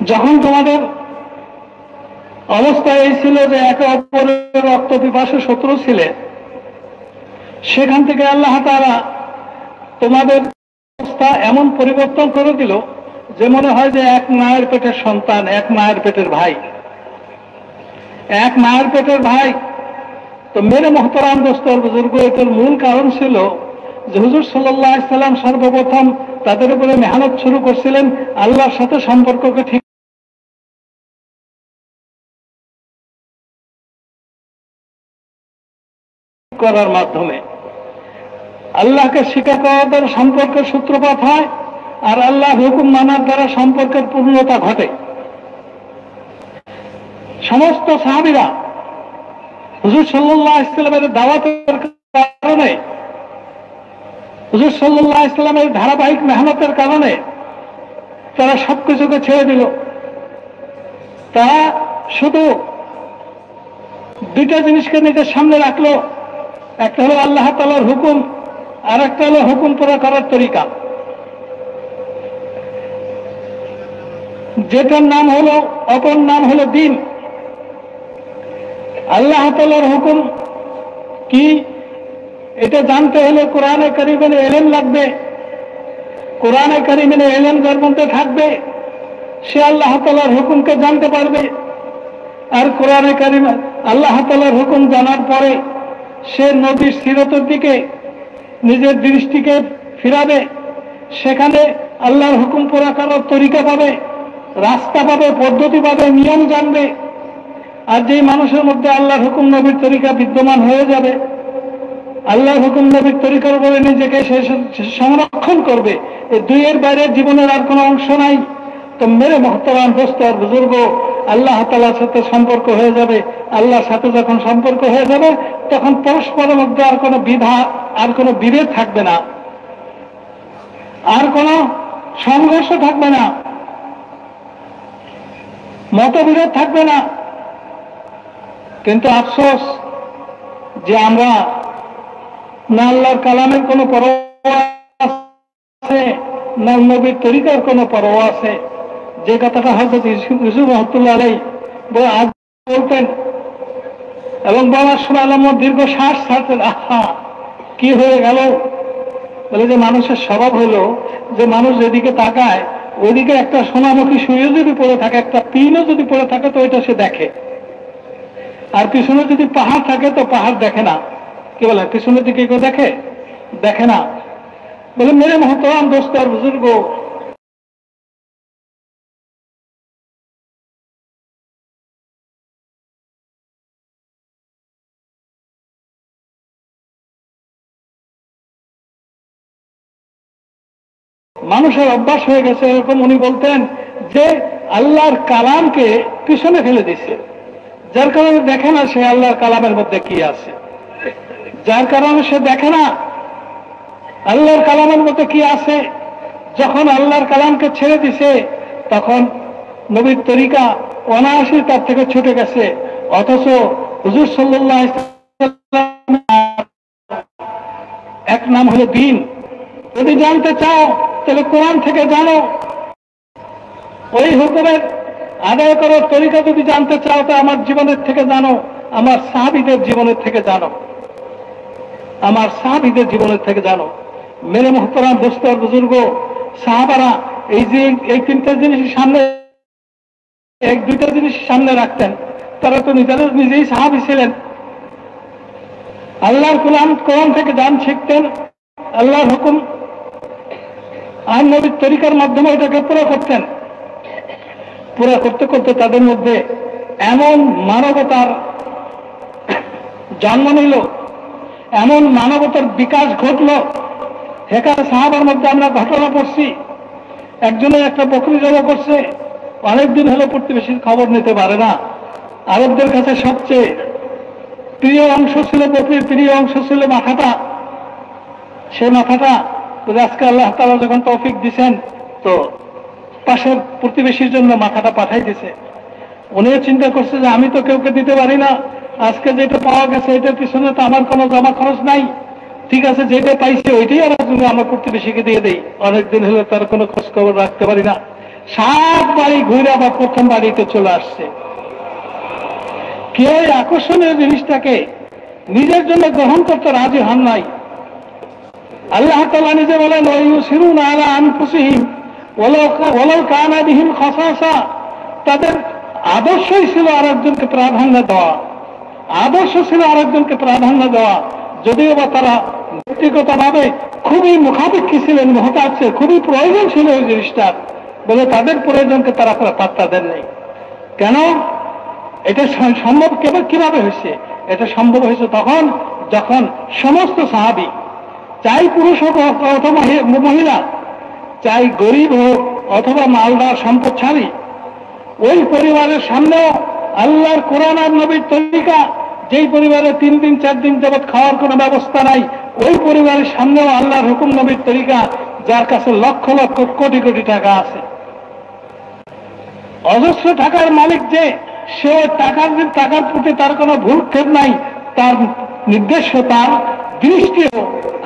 যখন তোমাদের অবস্থা এই ছিল যে একে অপরের রক্ত পিপাসু শত্রু ছিলে, সেখান থেকে আল্লাহ তাআলা তোমাদের অবস্থা এমন পরিবর্তন করে দিল যে মনে হয় যে এক মায়ের পেটের সন্তান, এক মায়ের পেটের ভাই, এক মায়ের পেটের ভাই। তো মেরে মোহতারাম দোস্ত বুজুর্গ, এটার মূল কারণ ছিল যে হুজুর সাল্লাল্লাহু আলাইহি সাল্লাম সর্বপ্রথম তাদের উপরে মেহনত শুরু করছিলেন আল্লাহর সাথে সম্পর্ককে ঠিক করার মাধ্যমে। আল্লাহকে স্বীকার করার দ্বারা সম্পর্কের সূত্রপাত হয়, আর আল্লাহ হুকুম মানার দ্বারা সম্পর্কের পূর্ণতা ঘটে। সমস্ত সাহাবীরা হুজুর সাল্লাল্লাহু আলাইহি সাল্লামের দাওয়াতের কারণে, হুজুর সাল্লাল্লাহু আলাইহি সাল্লামের ধারাবাহিক মেহনতের কারণে তারা সবকিছুকে ছেড়ে দিল। তারা শুধু 2টা জিনিসকে নিজের সামনে রাখলো, একটা হলো আল্লাহ তাআলার হুকুম, আর একটা হলো হুকুম পুরা করার তরিকা, যেটার নাম হলো, অপর নাম হলো দ্বীন। আল্লাহ তাআলার হুকুম কি, এটা জানতে হলে কোরআনে কারিমের ইলম লাগবে। কোরআনে কারিমের ইলম যার মধ্যে থাকবে সে আল্লাহ তাআলার হুকুমকে জানতে পারবে। আর কোরআনে কারিম আল্লাহ তাআলার হুকুম জানার পরে সে নবীর সিরতের দিকে নিজের দৃষ্টিকে ফিরাবে, সেখানে আল্লাহর হুকুম পুরা করার তরিকা পাবে, রাস্তা পাবে, পদ্ধতি পাবে, নিয়ম জানবে। আর যেই মানুষের মধ্যে আল্লাহর হুকুম নবীর তরিকা বিদ্যমান হয়ে যাবে, আল্লাহর হুকুম নবীর তরিকার উপরে নিজেকে সে সংরক্ষণ করবে, এই দুইয়ের বাইরে জীবনের আর কোনো অংশ নাই। তো মেরে মহতরাম দোস্ত আর বুজুর্গ, আল্লাহ তাআলার সাথে সম্পর্ক হয়ে যাবে। আল্লাহর সাথে যখন সম্পর্ক হয়ে যাবে তখন পরস্পরের মধ্যে আর কোনো বিধা, আর কোনো বিভেদ থাকবে না, আর কোনো সংঘর্ষ থাকবে না, মতবিরোধ থাকবে না। কিন্তু আফসোস যে আমরা না আল্লাহর কালামের কোনো পরোয়া আছে, না নবীর তরিকার কোনো পরোয়া আছে। যে কথাটা হযরত ইউসুফ রহমাতুল্লাহ আলাইহি আজ বলতেন এবং বলার সময় আমার দীর্ঘ শ্বাস ছাড়তেন, আহা কি হয়ে গেল। বলে যে মানুষের স্বভাব হলো যে মানুষ যেদিকে তাকায় ওইদিকে একটা সোনামুখী সূর্য যদি পড়ে থাকে, একটা পিনও যদি পড়ে থাকে তো এটা সে দেখে, আর পিছনে যদি পাহাড় থাকে তো পাহাড় দেখে না। কি বলে পিছনের দিকে কেউ দেখে? দেখে না। বলে মেরে মহতরাম দোস্ত আর বুজুর্গ, মানুষের অভ্যাস হয়ে গেছে এরকম। উনি বলতেন যে আল্লাহর কালামকে পিছনে ফেলে দিছে, যার কারণে দেখে না সে আল্লাহর কালামের মধ্যে কি আছে, যার কারণে সে দেখে না আল্লাহর কালামের মধ্যে কি আছে। যখন আল্লাহর কালামকে ছেড়ে দিছে তখন নবীর তরিকা অনায়াসে তার থেকে ছুটে গেছে। অথচ হুজুর সাল্লাল্লাহু আলাইহি ওয়াসাল্লাম এক নাম হলো দ্বীন। যদি জানতে চাও তাহলে কোরআন থেকে জানো, ওই হুকুমের আদায় করার তরিকা যদি জানতে চাও তো আমার জীবনের থেকে জানো, আমার সাহাবীদের জীবনের থেকে জানো, আমার সাহাবীদের জীবনের থেকে জানো। মেরে মুহতারাম দোস্ত আর বুজুর্গ, সাহাবারা এই যে এই তিনটা জিনিস সামনে, এক দুইটা জিনিস সামনে রাখতেন, তারা তো নিজেই সাহাবী ছিলেন। আল্লাহর কোরআন থেকে গান শিখতেন, আল্লাহর হুকুম আর নবীর তরিকার মাধ্যমে এটাকে পুরো করতেন। পুরো করতে করতে তাদের মধ্যে এমন মানবতার জন্ম নিল, এমন মানবতার বিকাশ ঘটল। সেখানে সাহাবার মধ্যে আমরা ঘটনা পড়ছি, একজনের একটা বকরি জমা করছে, অনেকদিন হলো প্রতিবেশীর খবর নিতে পারে না। আরবদের কাছে সবচেয়ে প্রিয় অংশ ছিল বকরির, প্রিয় অংশ ছিল মাথাটা। সে মাথাটা আজকে আল্লাহ তাআলা যখন তৌফিক দিছেন তো পাশের প্রতিবেশীর জন্য মাথাটা পাঠাই দিছে। উনিও চিন্তা করছে যে আমি তো কেউকে দিতে পারি না, আজকে যেটা পাওয়া গেছে এটার পিছনে তো আমার কোনো জমা খরচ নাই, ঠিক আছে যেটা পাইছে ওইটাই আর আমার প্রতিবেশীকে দিয়ে দেই। অনেকদিন হলো তার কোনো খোঁজ খবর রাখতে পারি না। 7 বাড়ি ঘুরে আবার প্রথম বাড়িতে চলে আসছে। কেউ আকর্ষণীয় জিনিসটাকে নিজের জন্য গ্রহণ করতে রাজি হন নাই। আল্লাহ তাআলা নিজে বলেন, ওয়ায়ুসিরুনা আলা আনফুসিহিম ওয়ালাউ কানা বিহিম খাসাসা। তাদের আদর্শই ছিল আরেকজনকে প্রাধান্য দেওয়া, আদর্শ ছিল আরেকজনকে প্রাধান্য দেওয়া, যদিও বা তারা ব্যক্তিগতভাবে খুবই মুখাপেক্ষী ছিলেন, মহতাজ ছিল, খুবই প্রয়োজন ছিল ওই জিনিসটার, বলে তাদের প্রয়োজনকে তারা পাত্তা দেন নাই। কেন? এটা সম্ভব কিভাবে হয়েছে? এটা সম্ভব হয়েছে তখন যখন সমস্ত সাহাবী, চাই পুরুষ হোক অথবা মহিলা, চাই গরিব হোক অথবা মালদার সম্পদশালী, ওই পরিবারের সামনেও আল্লাহর কোরআন আর নবীর তরিকা, যেই পরিবারে 3 দিন 4 দিন যাবৎ খাওয়ার কোনো ব্যবস্থা নাই, ওই পরিবারের সামনেও আল্লাহর হুকুম নবীর তরিকা, যার কাছে লক্ষ লক্ষ কোটি কোটি টাকা আছে, অজস্র টাকার মালিক, যে সে টাকার প্রতি তার কোনো ভ্রুক্ষেপ নাই, তার নির্দেশ, তার দৃষ্টিও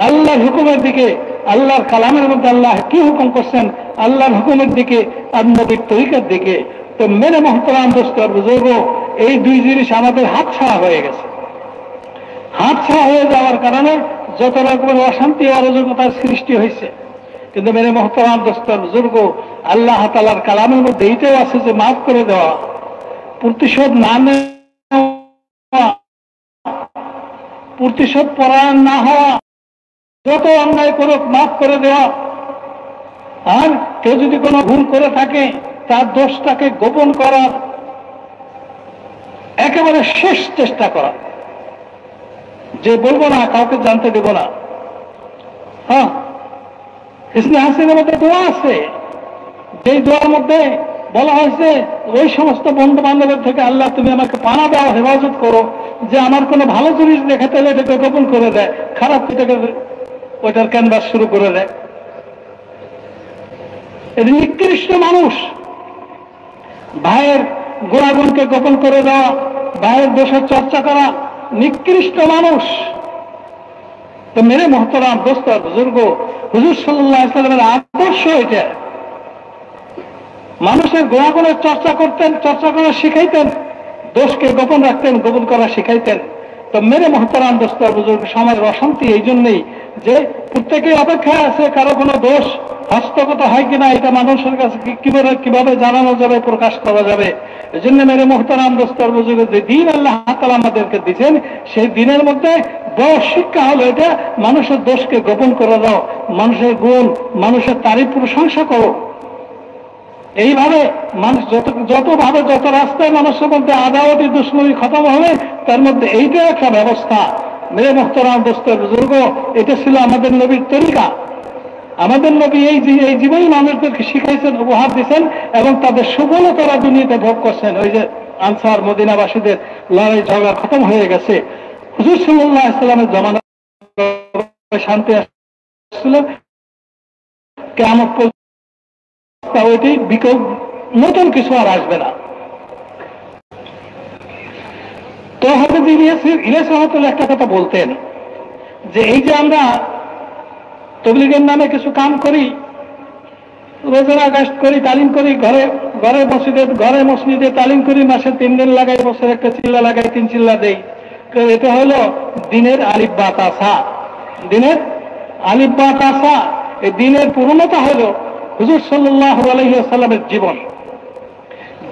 আল্লাহর হুকুমের দিকে, আল্লাহর কালামের মধ্যে আল্লাহ কি হুকুম করছেন আল্লাহর হুকুমের দিকে আর নবীর তরিকার দিকে। তো মেরে মহতরাম দোস্ত আর বুজুর্গ, এই দুই জিনিস আমাদের হাতছাড়া হয়ে গেছে। হাতছাড়া হয়ে যাওয়ার কারণে যত রকমের অশান্তি অরাজকতার সৃষ্টি হয়েছে। কিন্তু মেরে মোহতারাম দোস্তর বুজুর্গ, আল্লাহ তাআলার কালামের মধ্যে এইটাও আছে যে মাফ করে দেওয়া, প্রতিশোধ না নেওয়া, প্রতিশোধ পরায়ণ না হওয়া, যত অন্যায় করুক মাফ করে দেওয়া। আর কেউ যদি কোনো ভুল করে থাকে তার দোষটাকে গোপন করার একেবারে শেষ চেষ্টা করা, যে বলবো না, কাউকে জানতে দেব না। হ্যাঁ, হিসনে হাসিনের মধ্যে দোয়া আছে, যেই দোয়ার মধ্যে বলা হয়েছে ওই সমস্ত বন্ধু বান্ধবের থেকে আল্লাহ তুমি আমাকে পানা দাও, হেফাজত করো, যে আমার কোনো ভালো জিনিস দেখে তাহলে এটাকে গোপন করে দেয়, খারাপ থেকে ওইটার ক্যানভাস শুরু করে দেয়। এটা নিকৃষ্ট মানুষ। ভাইয়ের গুণাগুণকে গোপন করে দেওয়া, ভাইয়ের দোষের চর্চা করা, নিকৃষ্ট মানুষ। তো মেরে মোহতারাম দোস্ত বুজুর্গ, হুজুর সাল্লাল্লাহু আলাইহি সাল্লামের আদর্শ এটা। মানুষের গুণাগুণের চর্চা করতেন, চর্চা করা শিখাইতেন, দোষকে গোপন রাখতেন, গোপন করা শিখাইতেন। তো মেরে মোহতারাম দোস্ত বুজুর্গ, সমাজের অশান্তি এই জন্যই যে প্রত্যেকে অপেক্ষায় আছে কারো কোনো দোষ হস্তগত হয় কিনা, এটা মানুষের কাছে কিভাবে জানানো যাবে, প্রকাশ করা যাবে। এই জন্য মেরে মোহতারাম দোস্তর বুজুর্গ, যে দিন আল্লাহ তাআলা আমাদেরকে দিচ্ছেন, সেই দিনের মধ্যে বড় শিক্ষা হলো এটা, মানুষের দোষকে গোপন করে দাও, মানুষের গুণ, মানুষের তারিফ প্রশংসা করো। এইভাবে মানুষ যতভাবে যত রাস্তায় মানুষের মধ্যে আদাওয়াতি দুশ্মনী খতম হবে, তার মধ্যে এইটা একটা ব্যবস্থা। মেরে মোহতারাম দোস্তর বুজুর্গ, এটা ছিল আমাদের নবীর তরিকা। আমাদের নবী এই জীবনই মানুষদেরকে শিখাইছেন, উপহার দিচ্ছেন, এবং তাদের সফলতারা দুনিয়াতে ভোগ করছেন। ওই যে আনসার মদিনাবাসীদের লড়াই ঝগড়া খতম হয়ে গেছে, হুজুর সাল্লাল্লাহু আলাইহি সাল্লামের জামানায় শান্তি আসছিল, কিয়ামত পর্যন্ত ওইটি নতুন কিছু আর আসবে না। তো হযরত ইলিয়াস রাহমাতুল্লাহ একটা কথা বলতেন, যে এই যে আমরা তবলিগের নামে কিছু কাম করি, রোজানা গাস্ট করি, তালিম করি, ঘরে মসজিদে তালিম করি, মাসে 3 দিন লাগাই, বছরে একটা চিল্লা লাগাই, 3 চিল্লা দেই। এটা হলো দিনের আলিফ বা তাসা। দিনের আলিফ বা তাসা, এই দিনের পূর্ণতা হলো হুজুর সাল্লাল্লাহু আলাইহি ওয়াসাল্লামের জীবন।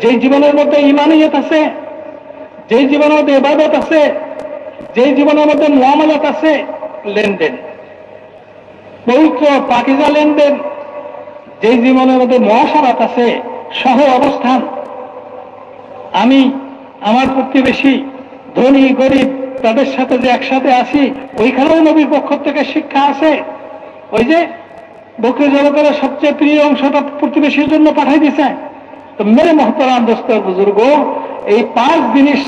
যেই জীবনের মধ্যে ঈমানিয়ত আছে, যেই জীবনের মধ্যে ইবাদত আছে, যেই জীবনের মধ্যে মুআমালাত আছে, লেনদেন, পবিত্র পাকিজা লেনদেন, যেই জীবনের মধ্যে মুআশারাত আছে, সহ অবস্থান, আমি আমার প্রতিবেশী, ধনী গরিব, তাদের সাথে যে একসাথে আসি, ওইখানেও নবীর পক্ষ থেকে শিক্ষা আছে। ওই যে বকরি জগতের সবচেয়ে প্রিয় অংশটা প্রতিবেশীর জন্য পাঠাই দিছে। তো মেরে মোহতারাম দোস্তর বুজুর্গ, এই 5 জিনিস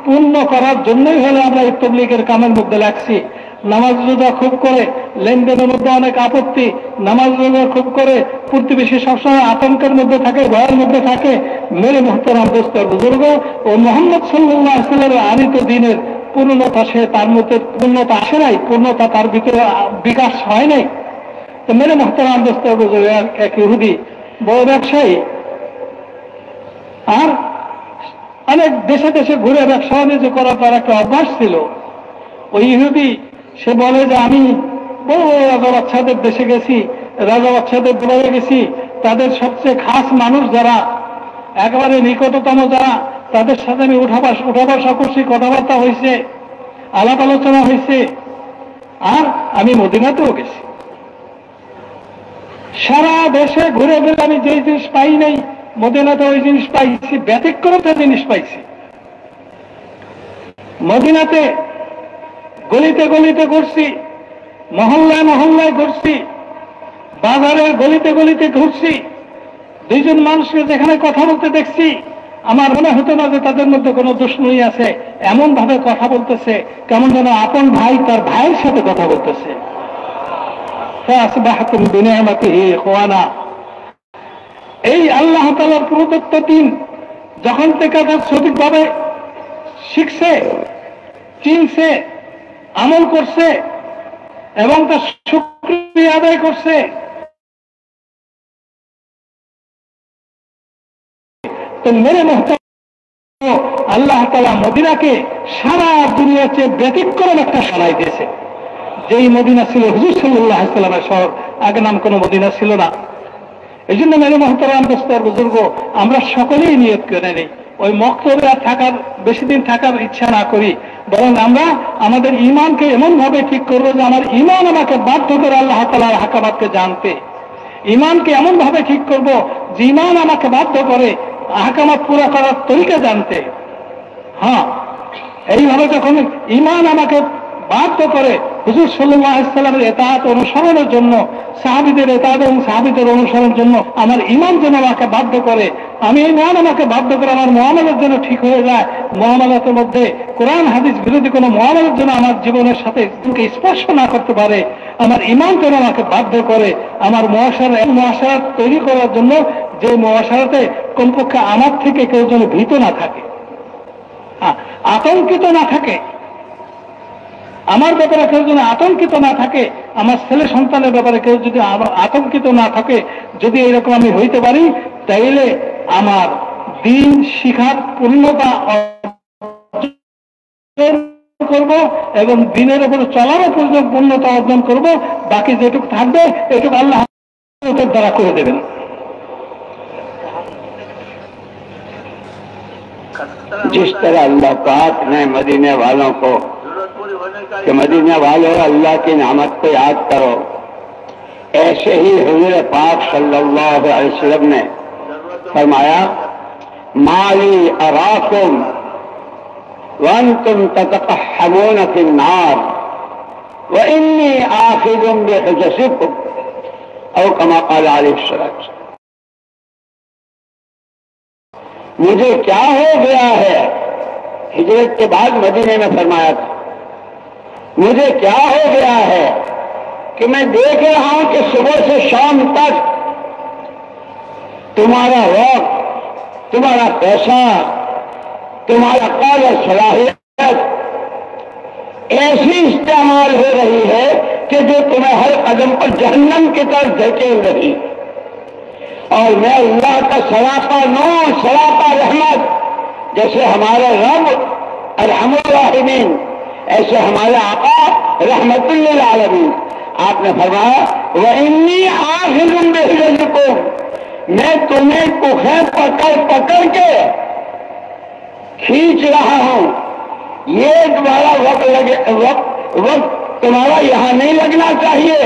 পূর্ণ করার জন্যই হলে আমরা এই তবলিগের কামের মধ্যে লাগছি। নামাজ রোজা খুব করে, লেনদেনের মধ্যে অনেক আপত্তি, নামাজ রোজা খুব করে, প্রতিবেশী সবসময় আতঙ্কের মধ্যে থাকে, ভয়ের মধ্যে থাকে। মেরে মোহতারাম দোস্তর বুজুর্গ, ও মুহাম্মদ সাল্লাল্লাহু আলাইহি ওয়াসাল্লামের আনিত দিনের পূর্ণতা, সে তার মধ্যে পূর্ণতা আসে নাই, পূর্ণতা তার ভিতরে বিকাশ হয় নাই। তো মেরে মোহতারাম দোস্তর বুজুর্গ, এক ইহুদি বড় ব্যবসায়ী, আর অনেক দেশে দেশে ঘুরে ব্যবসা বাণিজ্য করার তার একটা অভ্যাস ছিল। ওই ইহুদি সে বলে যে আমি বড় রাজা বাদশাদের দেশে গেছি, রাজা বাদশাদের দরবারে গেছি, তাদের সবচেয়ে খাস মানুষ যারা, একেবারে নিকটতম যারা, তাদের সাথে আমি উঠা বসা করছি, কথাবার্তা হয়েছে, আলাপ আলোচনা হয়েছে। আর আমি মদিনাতেও গেছি, সারা দেশে ঘুরে ঘুরে আমি যেই জিনিস পাই নাই, মদিনাতে ওই জিনিস পাইছি, ব্যতিক্রমটা জিনিস পাইছি। মদিনাতে গলিতে গলিতে ঘুরছি, মহল্লায় মহল্লায় ঘুরছি, বাজারের গলিতে গলিতে ঘুরছি। 2 জন মানুষকে যেখানে কথা বলতে দেখছি, আমার মনে হতো না যে তাদের মধ্যে কোনো দুশ্মনী আছে। এমন ভাবে কথা বলতেছে, কেমন যেন আপন ভাই তার ভাইয়ের সাথে কথা বলতেছে। ফাসবাহতুম বিনিআমাতিহি ইখওয়ানা। এই আল্লাহ তাআলার প্রদত্ত দিন যখন থেকে তার সঠিকভাবে শিখছে, চিনছে, আমল করছে এবং তার শুকরিয়া আদায় করছে, তো মেরে মুহতারাম, আল্লাহ তাআলা মদিনাকে সারা দুনিয়ার চেয়ে ব্যতিক্রম একটা শোনাই দিয়েছে। যেই মদিনা ছিল হুজুর সাল্লাল্লাহু আলাইহি ওয়াসাল্লামের শহর, আগে নাম কোনো মদিনা ছিল না। এই জন্য মেরে মহতারাম দোস্তর বুজুর্গ, আমরা সকলেই নিয়ত করে নেই ওই মক্তবে আর থাকার বেশি দিন থাকার ইচ্ছা না করি, বরং আমরা আমাদের ঈমানকে এমন ভাবে ঠিক করবো যে আমার ঈমান আমাকে বাধ্য করে আল্লাহ তাআলার হাকামাতকে জানতে। ঈমানকে এমন ভাবে ঠিক করব যে ঈমান আমাকে বাধ্য করে আহকামাত পুরা করার তরিকা জানতে। হ্যাঁ, এইভাবে যখন ঈমান আমাকে বাধ্য করে হুজুর সাল্লাল্লাহু আলাইহি ওয়াসাল্লামের ইতাআত অনুসরণের জন্য, সাহাবীদের ইতাআত এবং সাহাবীদের অনুসরণের জন্য আমার ঈমান যেন আমাকে বাধ্য করে, আমি ঈমান আমাকে বাধ্য করে আমার মুআমালার জন্য ঠিক হয়ে যায়, মুআমালাতের মধ্যে কোরআন হাদিস বিরোধী কোনো মুআমালার জন্য আমার জীবনের সাথে স্পর্শ না করতে পারে, আমার ঈমান যেন আমাকে বাধ্য করে আমার মুআশারাত তৈরি করার জন্য, যে মুআশারাতে কমপক্ষে আমার থেকে কেউ যেন ভীত না থাকে, আতঙ্কিত না থাকে, আমার ব্যাপারে কেউ যদি আতঙ্কিত না থাকে, আমার ছেলে সন্তানের ব্যাপারে কেউ যদি আতঙ্কিত না থাকে, যদি এরকম আমি হইতে পারি, তাইলে আমার দিন শিখার পূর্ণতা অর্জন করব এবং দিনের উপর চলারও পূর্ণতা অর্জন করব। বাকি যেটুকু থাকবে এটুকু আল্লাহ দ্বারা করে দেবেন। जिस तरह अल्लाह पाक ने मदीने वालों को कि मदीने वालों अल्लाह की नेमत को याद करो, ऐसे ही हुजूर पाक सल्लल्लाहु अलैहि वसल्लम ने फरमाया, माली अराकुम वअंतुम ततक़हमून फिन्नार व इन्नी आखिज़ुम बिहिजसिकुम औ कमा क़ाल अलैहि सल्लल्लाहु। मुझे क्या हो गया है, हिजरत के बाद मदीने में फरमाया था, मुझे क्या हो गया है कि मैं देख रहा हूं कि सुबह से शाम तक तुम्हारा वक्त, तुम्हारा पैसा, तुम्हारा कौल और सलाहियत ऐसी इस्तेमाल हो रही है कि जो तुम्हें हर कदम पर जहन्नम की तरफ धकेल रही। और मैं अल्लाह का सरापा नूर, सरापा रहमत, जैसे हमारे रब अरहमुर राहिमीन, ऐसे हमारे आका रहमतुल लिल आलमीन। आपने फरमाया, व इन्नी आखिज़ुम बिहिजसिकुम, मैं तुम्हें कुखे पकड़ पकड़ के खींच रहा हूं। ये तुम्हारा वक्त तुम्हारा यहां नहीं लगना चाहिए,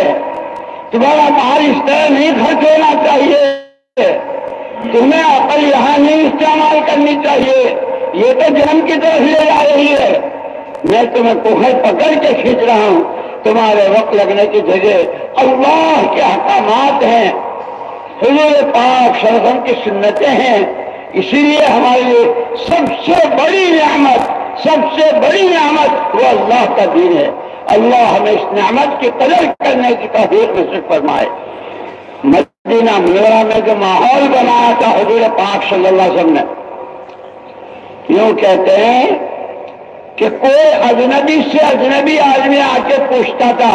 तुम्हारा माल इस तरह नहीं खर्च होना चाहिए, तुम्हें अकल यहां नहीं इस्तेमाल करनी चाहिए, ये तो जन्म की तरफ ले जा रही है। मैं तुम्हें कुखे पकड़ के खींच रहा हूं, तुम्हारे वक्त लगने की जगह अल्लाह के अहकामात हैं, हुजूर पाक सल्लल्लाहु अलैहि वसल्लम की सुन्नतें हैं। इसीलिए हमारे लिए सबसे बड़ी नेमत वो अल्लाह का दीन है। अल्लाह हमें इस नेमत की कदर करने की तौफीक नसीब फरमाए। मदीना मुनव्वरा में जो माहौल बनाया था हुजूर पाक सल्लल्लाहु अलैहि वसल्लम ने, यूं कहते हैं कि कोई अजनबी से अजनबी आदमी आके पूछता था,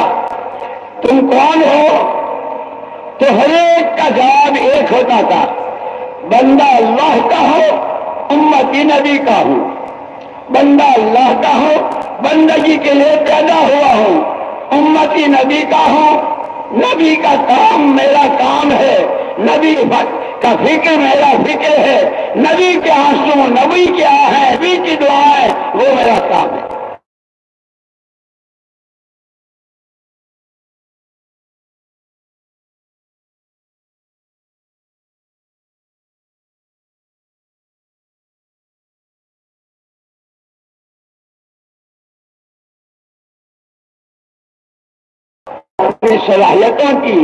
तुम कौन हो? तो हर एक का जवाब एक होता था, बंदा अल्लाह का हो, उम्मती नबी का हूं। बंदा अल्लाह का हो, बंदगी के लिए पैदा हुआ हूं, उम्मती नबी का हूं, नबी का काम मेरा काम है, नबी का फिक्र मेरा फिक्र है, नबी के आंसू नबी क्या है, नबी की दुआएं वो मेरा काम है। अपनी सलाहियतों की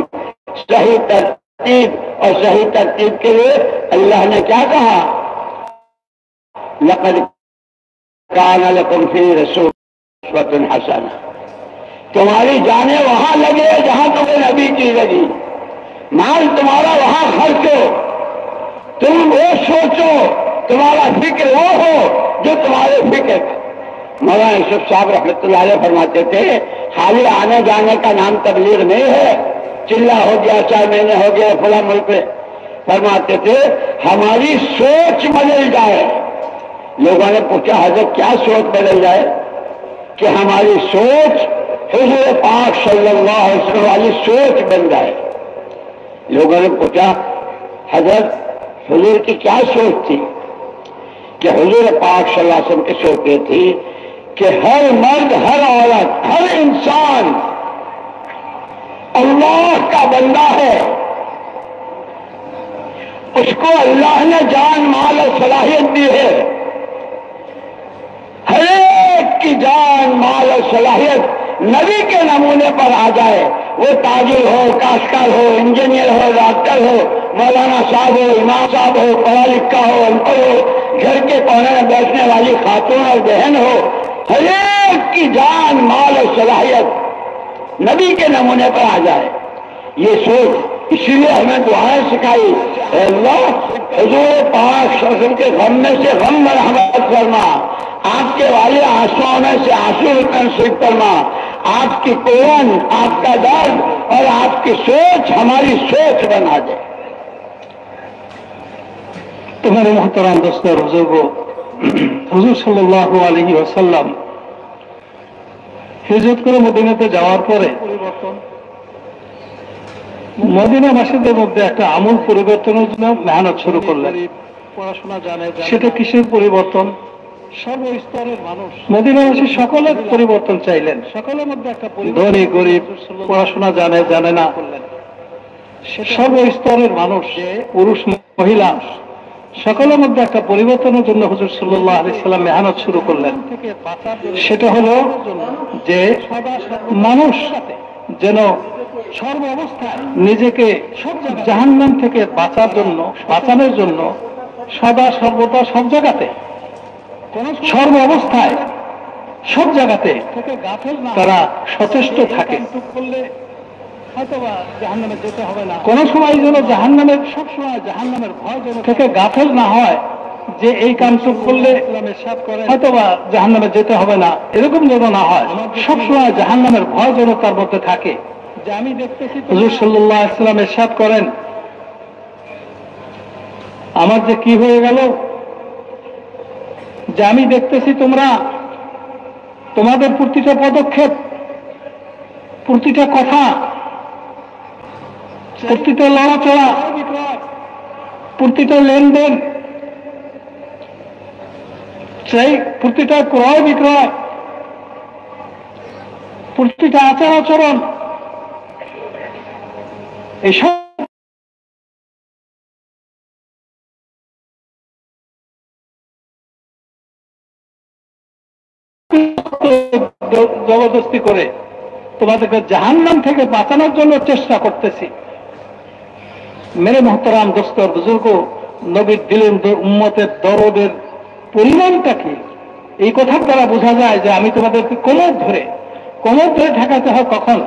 सही तरतीब और सही तरतीब के लिए अल्लाह ने क्या कहा, लक़द कान लकुम फी रसूलिल्लाहि हसना, तुम्हारी जानें वहां लगे जहां तुम्हें नबी की लगी, माल तुम्हारा वहां खर्च हो, तुम वो सोचो, तुम्हारा फिक्र वो हो जो तुम्हारे फिक्र। मौलाना यूसुफ साहब रहमतुल्लाह अलैह फरमाते थे, खाली आने जाने का नाम तबलीग नहीं है, चिल्ला हो गया, 4 महीने हो गया फला मुल्क में। फरमाते थे हमारी सोच बदल जाए। लोगों ने पूछा, हजरत क्या सोच बदल जाए? कि हमारी सोच हुजूर पाक सल्लल्लाहु अलैहि वसल्लम वाली सोच बन जाए। लोगों ने पूछा, हजरत हुजूर की क्या सोच थी? कि हुजूर पाक सल्लल्लाहु अलैहि वसल्लम की सोच ये थी कि हर मर्द, हर औरत, हर इंसान अल्लाह का बंदा है। उसको अल्लाह ने जान, माल और सलाहियत दी है। हर एक की जान, माल और सलाहियत नबी के नमूने पर आ जाए। वो ताजिर हो, काश्तकार हो, इंजीनियर हो, डॉक्टर हो, मौलाना साहब हो, इमाम साहब हो, पढ़ा लिखा हो, अनपढ़ हो, घर के कोने में बैठने वाली खातून और बहन हो, हर एक की जान, माल और सलाहियत नबी के नमूने पर आ जाए। ये सोच इसीलिए हमें दुआएं सिखाई, अल्लाह हुजूर पाक सल्लल्लाहु अलैहि वसल्लम के गम में से गम में रहमत फरमा, आपके वाले आंसुओं में से आंसू नसीब फरमा, आपकी कोयन, आपका दर्द और आपकी सोच हमारी सोच बना दे। तुम्हारे मोहतरम दोस्तों, बुजुर्गों, हुजूर सल्लल्लाहु अलैहि वसल्लम হিজরত করে মদিনাতে যাওয়ার পরে মদিনাবাসীদের মধ্যে একটা আমূল পরিবর্তনের জন্য মেহনত শুরু করলেন। পড়াশোনা জানে, সেটা কিসের পরিবর্তন? সর্বস্তরের মানুষ, মদিনাবাসী সকলের পরিবর্তন চাইলেন। সকলের মধ্যে একটা ধনী গরিব, পড়াশোনা জানে, জানে না, সর্বস্তরের মানুষ, পুরুষ মহিলা, সকলের মধ্যে একটা পরিবর্তনের জন্য হুজুর সাল্লাল্লাহু আলাইহি সাল্লাম মেহনত শুরু করলেন। সেটা হলো যে মানুষ যেন সর্ব অবস্থায় নিজেকে জাহান্নাম থেকে বাঁচানোর জন্য সদা সর্বদা সব জায়গাতে, সর্ব অবস্থায় সব জায়গাতে তারা সচেষ্ট থাকে। কোন সময় যেন জাহান্নামের, সবসময় জাহান্নামের ভয় থেকে গাফেল না হয় যে এই কামটুক করলে হয়তোবা জাহান্নামে যেতে হবে না, এরকম যেন না হয়। সবসময় জাহান্নামের ভয় যেন তার মধ্যে থাকে। যে আমি দেখতেছি, হুজুর সাল্লাল্লাহু আলাইহি ওয়াসাল্লাম ইরশাদ করেন, আমার যে কি হয়ে গেল, যে আমি দেখতেছি তোমরা তোমাদের প্রতিটা পদক্ষেপ, প্রতিটা কথা, প্রতিটা লড়াচড়া, প্রতিটা লেনদেন, সেই প্রতিটা ক্রয় বিক্রয়, প্রতিটা আচার আচরণ, এসব জবরদস্তি করে তোমাদেরকে জাহান্নাম থেকে বাঁচানোর জন্য চেষ্টা করতেছি। মেরে মোহতারাম দোস্ত বুজুর্গ, নবীর দিলের উম্মতের দরদের পরিমাণটা কি, এই কথার দ্বারা বোঝা যায় যে আমি তোমাদেরকে কোমর ধরে ঠেকাতে হয় কখন?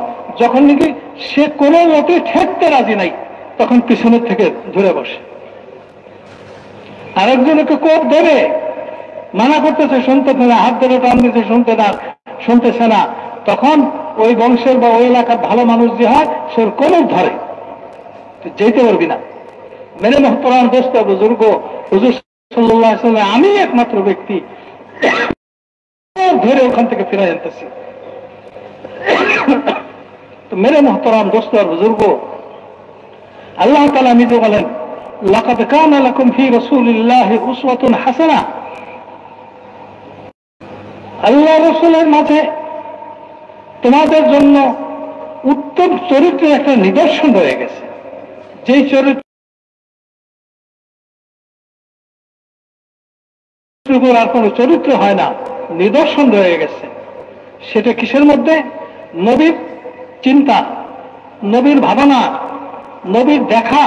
যখন নাকি সে কোনো মতে ঠেকতে রাজি নাই, তখন পিছনের থেকে ধরে বসে। আরেকজনকে কোপ ধরে মানা করতেছে, শুনতে না, হাত ধরে টান দিতে শুনতেছে না, তখন ওই বংশের বা ওই এলাকার ভালো মানুষ যে হয় সে কোমর ধরে, যেতে পারবি না। মেরে মোহতারাম দোস্ত বুজুর্গ, হুজুর সাল্লাল্লাহু আলাইহি ওয়াসাল্লাম আমি একমাত্র ব্যক্তি ধরে ওখান থেকে ফিরে আনতেছি। তো মেরে মোহতারাম দোস্ত আর বুজুর্গ, আল্লাহ তাআলা নিজে বলেন, লাকাদ কানা লাকুম ফি রাসূলিল্লাহি উসওয়াতুন হাসানাহ, আল্লাহ রাসূলের মাঝে তোমাদের জন্য উত্তম চরিত্রের একটা নিদর্শন রয়ে গেছে। যেই চরিত্র আর কোন চরিত্র হয় না, নিদর্শন রয়ে গেছে। সেটা কিসের মধ্যে? নবীর চিন্তা, নবীর ভাবনা, নবীর দেখা,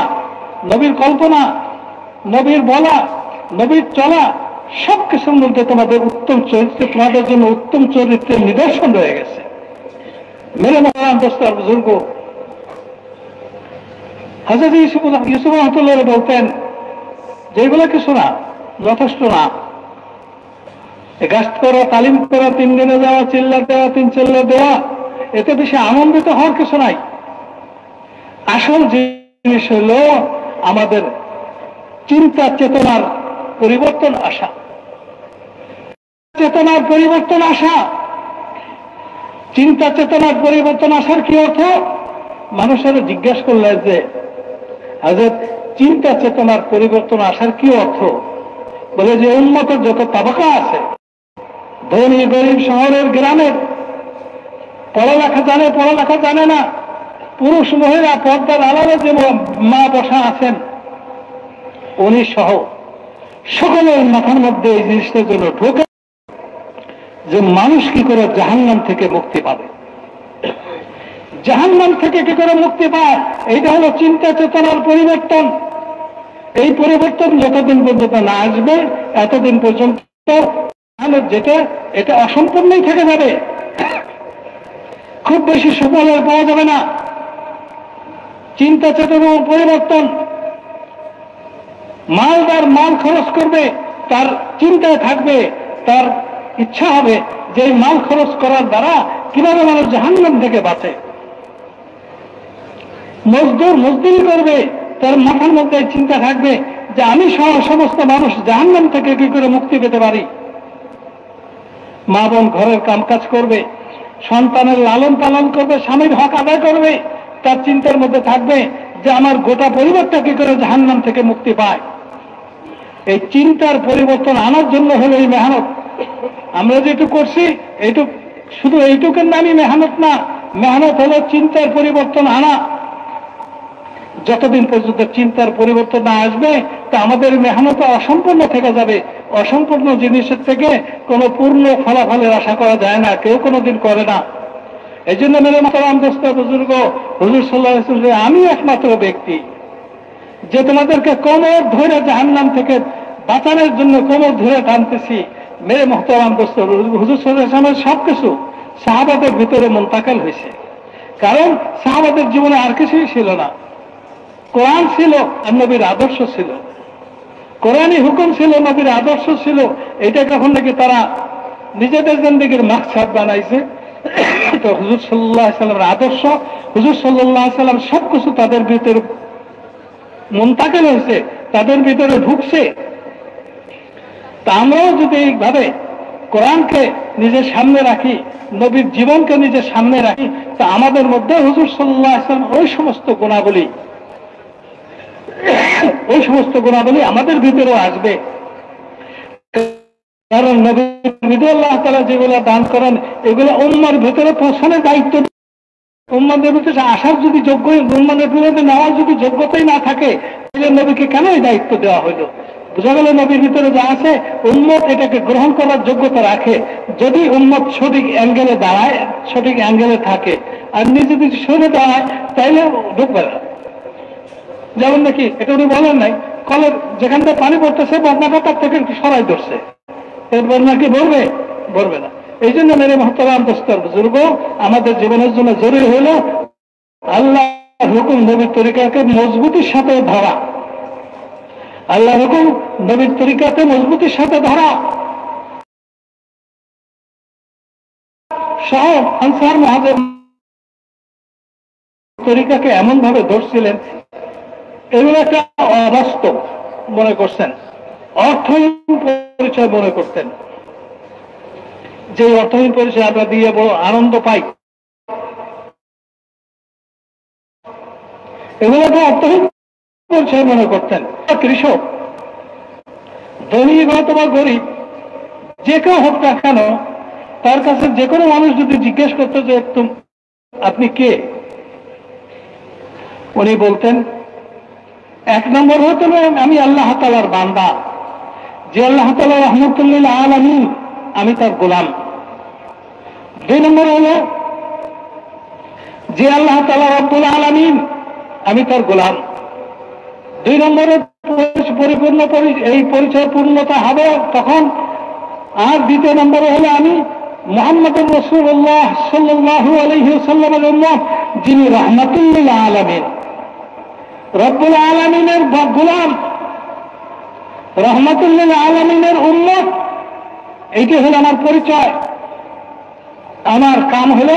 নবীর কল্পনা, নবীর বলা, নবীর চলা, সব কিছুর মধ্যে তোমাদের উত্তম চরিত্র, তোমাদের জন্য উত্তম চরিত্রের নিদর্শন রয়ে গেছে। মেরে মোহতারাম দোস্ত আর বুজুর্গ, হযরত ইউসুফ রাহমাতুল্লাহ বলতেন যেগুলো কিছু না, যথেষ্ট না, গাছ করা, তালিম করা, 3 দিনে যাওয়া, চিল্লা দেওয়া, 3 চিল্লা দেওয়া, এতে বেশি আনন্দিত হওয়ার কিছু নাই। আসল জিনিস হল আমাদের চিন্তা চেতনার পরিবর্তন আসা, চিন্তা চেতনার পরিবর্তন আসার কি অর্থ? মানুষেরা জিজ্ঞেস করলেন যে হযরত, চিন্তা চেতনার পরিবর্তন আসার কি অর্থ? বলে যে উন্মতের যত তাবকা আছে, ধনী গরিব, শহরের গ্রামের, পড়ালেখা জানে পড়ালেখা জানে না, পুরুষ মহিলা, পর্দার আড়ালে যে মা বসা আছেন উনি সহ সকলের মাথার মধ্যে এই জিনিসটার জন্য ঢোকে যে মানুষ কি করে জাহান্নাম থেকে মুক্তি পাবে। জাহান্নাম থেকে কি করে মুক্তি পায়? এইটা হলো চিন্তা চেতনার পরিবর্তন। এই পরিবর্তন যতদিন পর্যন্ত না আসবে এতদিন পর্যন্ত যেটা এটা অসম্পূর্ণই থেকে যাবে, খুব বেশি সুফল পাওয়া যাবে না। চিন্তা চেতনার পরিবর্তন, মালদার মাল খরচ করবে, তার চিন্তায় থাকবে, তার ইচ্ছা হবে যে এই মাল খরচ করার দ্বারা কিভাবে মানুষ জাহান্নাম থেকে বাঁচে। মজদুর মজদুরি করবে, তার মাথার মধ্যে চিন্তা থাকবে যে আমি সহ সমস্ত মানুষ জাহান্নাম থেকে কি করে মুক্তি পেতে পারি। মা বোন ঘরের কামকাজ করবে, সন্তানের লালন পালন করবে, স্বামীর হক আদায় করবে, তার চিন্তার মধ্যে থাকবে যে আমার গোটা পরিবারটা কি করে জাহান্নাম থেকে মুক্তি পায়। এই চিন্তার পরিবর্তন আনার জন্য হলো এই মেহনত। আমরা যেটুকু করছি এইটুক, শুধু এইটুকুর নামই মেহনত না, মেহনত হলো চিন্তার পরিবর্তন আনা। যতদিন পর্যন্ত চিন্তার পরিবর্তন না আসবে তা আমাদের মেহনত অসম্পূর্ণ থেকে যাবে। অসম্পূর্ণ জিনিসের থেকে কোনো পূর্ণ ফলাফলের আশা করা যায় না, কেউ কোনোদিন করে না। এই জন্য মেরে মোহতারাম দোস্ত বুজুর্গ, হুজুর সাল্লাল্লাহু আলাইহি ওয়াসাল্লাম, আমি একমাত্র ব্যক্তি যে তোমাদেরকে কোমর ধরে জাহান্নাম থেকে বাঁচানোর জন্য কোমর ধরে টানতেছি। মেরে মোহতারাম দোস্ত, হুজুর সাল্লাল্লাহু আলাইহি ওয়াসাল্লামের সবকিছু সাহাবাদের ভিতরে মুনতাকিল হয়েছে, কারণ সাহাবাদের জীবনে আর কিছুই ছিল না। কোরআন ছিল আর নবীর আদর্শ ছিল, কোরআনই হুকুম ছিল, নবীর আদর্শ ছিল। এটা কখন নাকি তারা নিজেদের জিন্দেগির মাকসাদ বানাইছে। তো হুজুর সাল্লাল্লাহু আলাইহি ওয়াসাল্লামের আদর্শ, হুজুর সাল্লাল্লাহু আলাইহি ওয়াসাল্লাম সবকিছু তাদের ভিতরে মুনতাকিল হয়েছে, তাদের ভিতরে ঢুকছে। তা আমরাও যদি এইভাবে কোরআনকে নিজের সামনে রাখি, নবীর জীবনকে নিজের সামনে রাখি, তা আমাদের মধ্যে হুজুর সাল্লাল্লাহু আলাইহি ওয়াসাল্লাম ওই সমস্ত গুণাবলী আমাদের ভিতরেও আসবে। কারণ নবী আল্লাহ তাআলা যেগুলো দান করেন এগুলো উম্মার ভিতরে পৌঁছানোর দায়িত্ব। উম্মাদের ভিতরে আসার যদি যোগ্য, উম্মাদের ভিতরে নেওয়ার যদি যোগ্যতাই না থাকে তাহলে নবীকে কেন এই দায়িত্ব দেওয়া হলো? বোঝা গেল নবীর ভিতরে যা আছে উম্মত এটাকে গ্রহণ করার যোগ্যতা রাখে। যদি উম্মত সঠিক অ্যাঙ্গেলে দাঁড়ায়, সঠিক অ্যাঙ্গেলে থাকে, আর নিজে যদি সরে দাঁড়ায় তাইলে ঢুকবে না। যেমন নাকি এটা উনি বলেন নাই, কলের যেখান থেকে পানি পড়তেছে বন্যাটা তার থেকে একটু সরাই ধরছে, এরপর নাকি ভরবে না। এই জন্য মেরে মোহতারাম দোস্তর বুজুর্গ, আমাদের জীবনের জন্য জরুরি হল আল্লাহ হুকুম নবীর তরিকাকে মজবুতির সাথে ধরা। আল্লাহ হুকুম নবীর তরিকাতে মজবুতির সাথে ধরা সহ আনসার মুহাজির তরিকাকে এমন ভাবে ধরছিলেন, এগুলো একটা অবাস্তব মনে করছেন, অর্থহীন পরিচয় মনে করতেন। যে অর্থহীন পরিচয় আমরা দিয়ে বড় আনন্দ পাই, এগুলোকে অর্থহীন পরিচয় মনে করতেন। কৃষক, ধনী অথবা গরিব, যে কেউ হোক না কেন, তার কাছে যে কোনো মানুষ যদি জিজ্ঞেস করতো যে আপনি কে, উনি বলতেন এক নম্বর হতো আমি আল্লাহ তাআলার বান্দা, যে আল্লাহ তাআলা রাহমাতুল লিল আলামিন, আমি তার গোলাম। দুই নম্বর হলো যে আল্লাহ তাআলা রব্বুল আলামিন, আমি তার গোলাম। দুই নম্বরে পরিপূর্ণ এই পরিচয় পূর্ণতা হবে তখন। আর দ্বিতীয় নম্বরে হলো আমি মুহাম্মদুর রাসূলুল্লাহ সাল্লাল্লাহু আলাইহি ওয়াসাল্লামের উম্মত, যিনি রাহমাতুল লিল আলামিন, রব্বুল আলামিনের গোলাম, রাহমাতুল লিল আলামিনের উম্মত। এইটি হলো আমার পরিচয়। আমার কাম হলো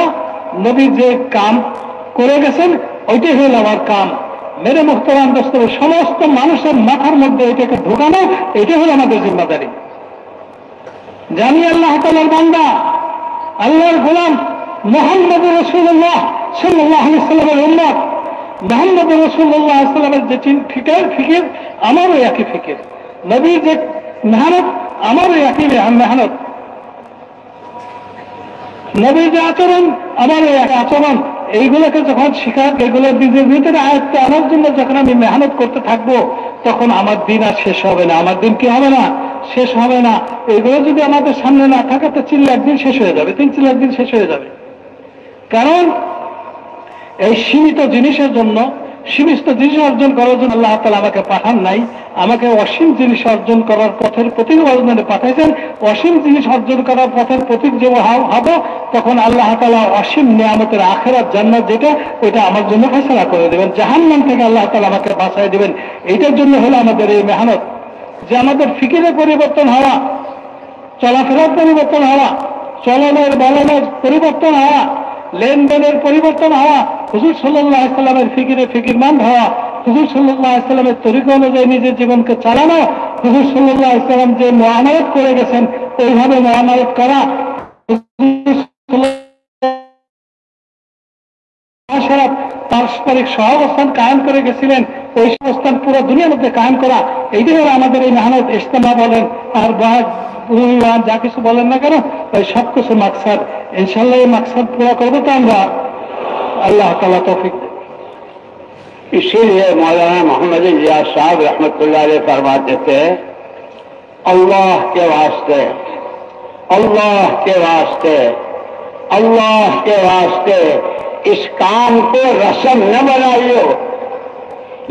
নবী যে কাম করে গেছেন ওইটাই হলো আমার কাম। মেরে মুহতারাম দোস্তর, সমস্ত মানুষের মাথার মধ্যে এটাকে ঢোকানো, এটাই হলো আমাদের জিম্মাদারি। জানি আল্লাহ তাআলার বান্দা, আল্লাহর গোলাম, মুহাম্মদ রাসূলুল্লাহ সাল্লাল্লাহু আলাইহি ওয়াসাল্লামের উম্মত, মুহাম্মদ রাসূলুল্লাহ সাল্লাল্লাহু আলাইহি ওয়াসাল্লামের যে ফিকির আমারও একই ফিকির, নবীর যে মেহনত আমারও একই মেহনত, নবীর যে আচরণ আমারও এক আচরণ। এইগুলোকে যখন শিখার, এগুলো নিজের ভিতরে আয়ত্ত আনার জন্য যখন আমি মেহনত করতে থাকবো, তখন আমার দিন আর শেষ হবে না। আমার দিন কি হবে না? শেষ হবে না। এগুলো যদি আমাদের সামনে না থাকে তো 4 লাখ দিন শেষ হয়ে যাবে, 3-4 লাখ দিন শেষ হয়ে যাবে। কারণ এই সীমিত জিনিসের জন্য, সীমিত জিনিস অর্জন করার জন্য আল্লাহ তাআলা আমাকে পাঠান নাই, আমাকে অসীম জিনিস অর্জন করার পথের প্রতীক অর্জনে পাঠাইছেন। অসীম জিনিস অর্জন করার পথের প্রতীক যে হব, তখন আল্লাহ তাআলা অসীম নিয়ামতের আখিরাত জান্নাত যেটা, ওইটা আমার জন্য ফয়সালা করে দেবেন। জাহান্নাম থেকে আল্লাহ তাআলা আমাকে বাঁচাই দেবেন। এইটার জন্য হলো আমাদের এই মেহনত, যে আমাদের ফিকিরে পরিবর্তন হওয়া, চলাফেরার পরিবর্তন হওয়া, চলনের বলনের পরিবর্তন হওয়া, লেনদেনের পরিবর্তন হওয়া, হুজুর সাল্লাল্লাহু আলাইহি ওয়াসাল্লামের ফিকিরে ফিকিরমান হওয়া, হুজুর সাল্লাল্লাহু আলাইহি ওয়াসাল্লামের তরিকা অনুযায়ী নিজের জীবনকে চালানো, হুজুর সাল্লাল্লাহু আলাইহি ওয়াসাল্লাম যে মুআমালাত করে গেছেন ওইভাবে মুআমালাত করা, পারস্পরিক সহাবস্থান কায়েম করে গেছিলেন, ওই অবস্থান পুরো দুনিয়ার মধ্যে কায়েম করা, এইটাই হলো আমাদের এই মেহনত। ইজতেমা বলেন আর যা কিছু বলেন না কেন, ওই সব কিছু মাকসাদ। ইনশাআল্লাহ এই মাকসাদ পুরো করবো তো আমরা, আল্লাহ তাআলা তৌফিক দেন। इसीलिए मौलाना मोहम्मद इलियास साहब रहमतुल्लाह अलैह फरमाते थे, अल्लाह के वास्ते, अल्लाह के वास्ते, अल्लाह के वास्ते इस काम को रस्म न बनाइयो।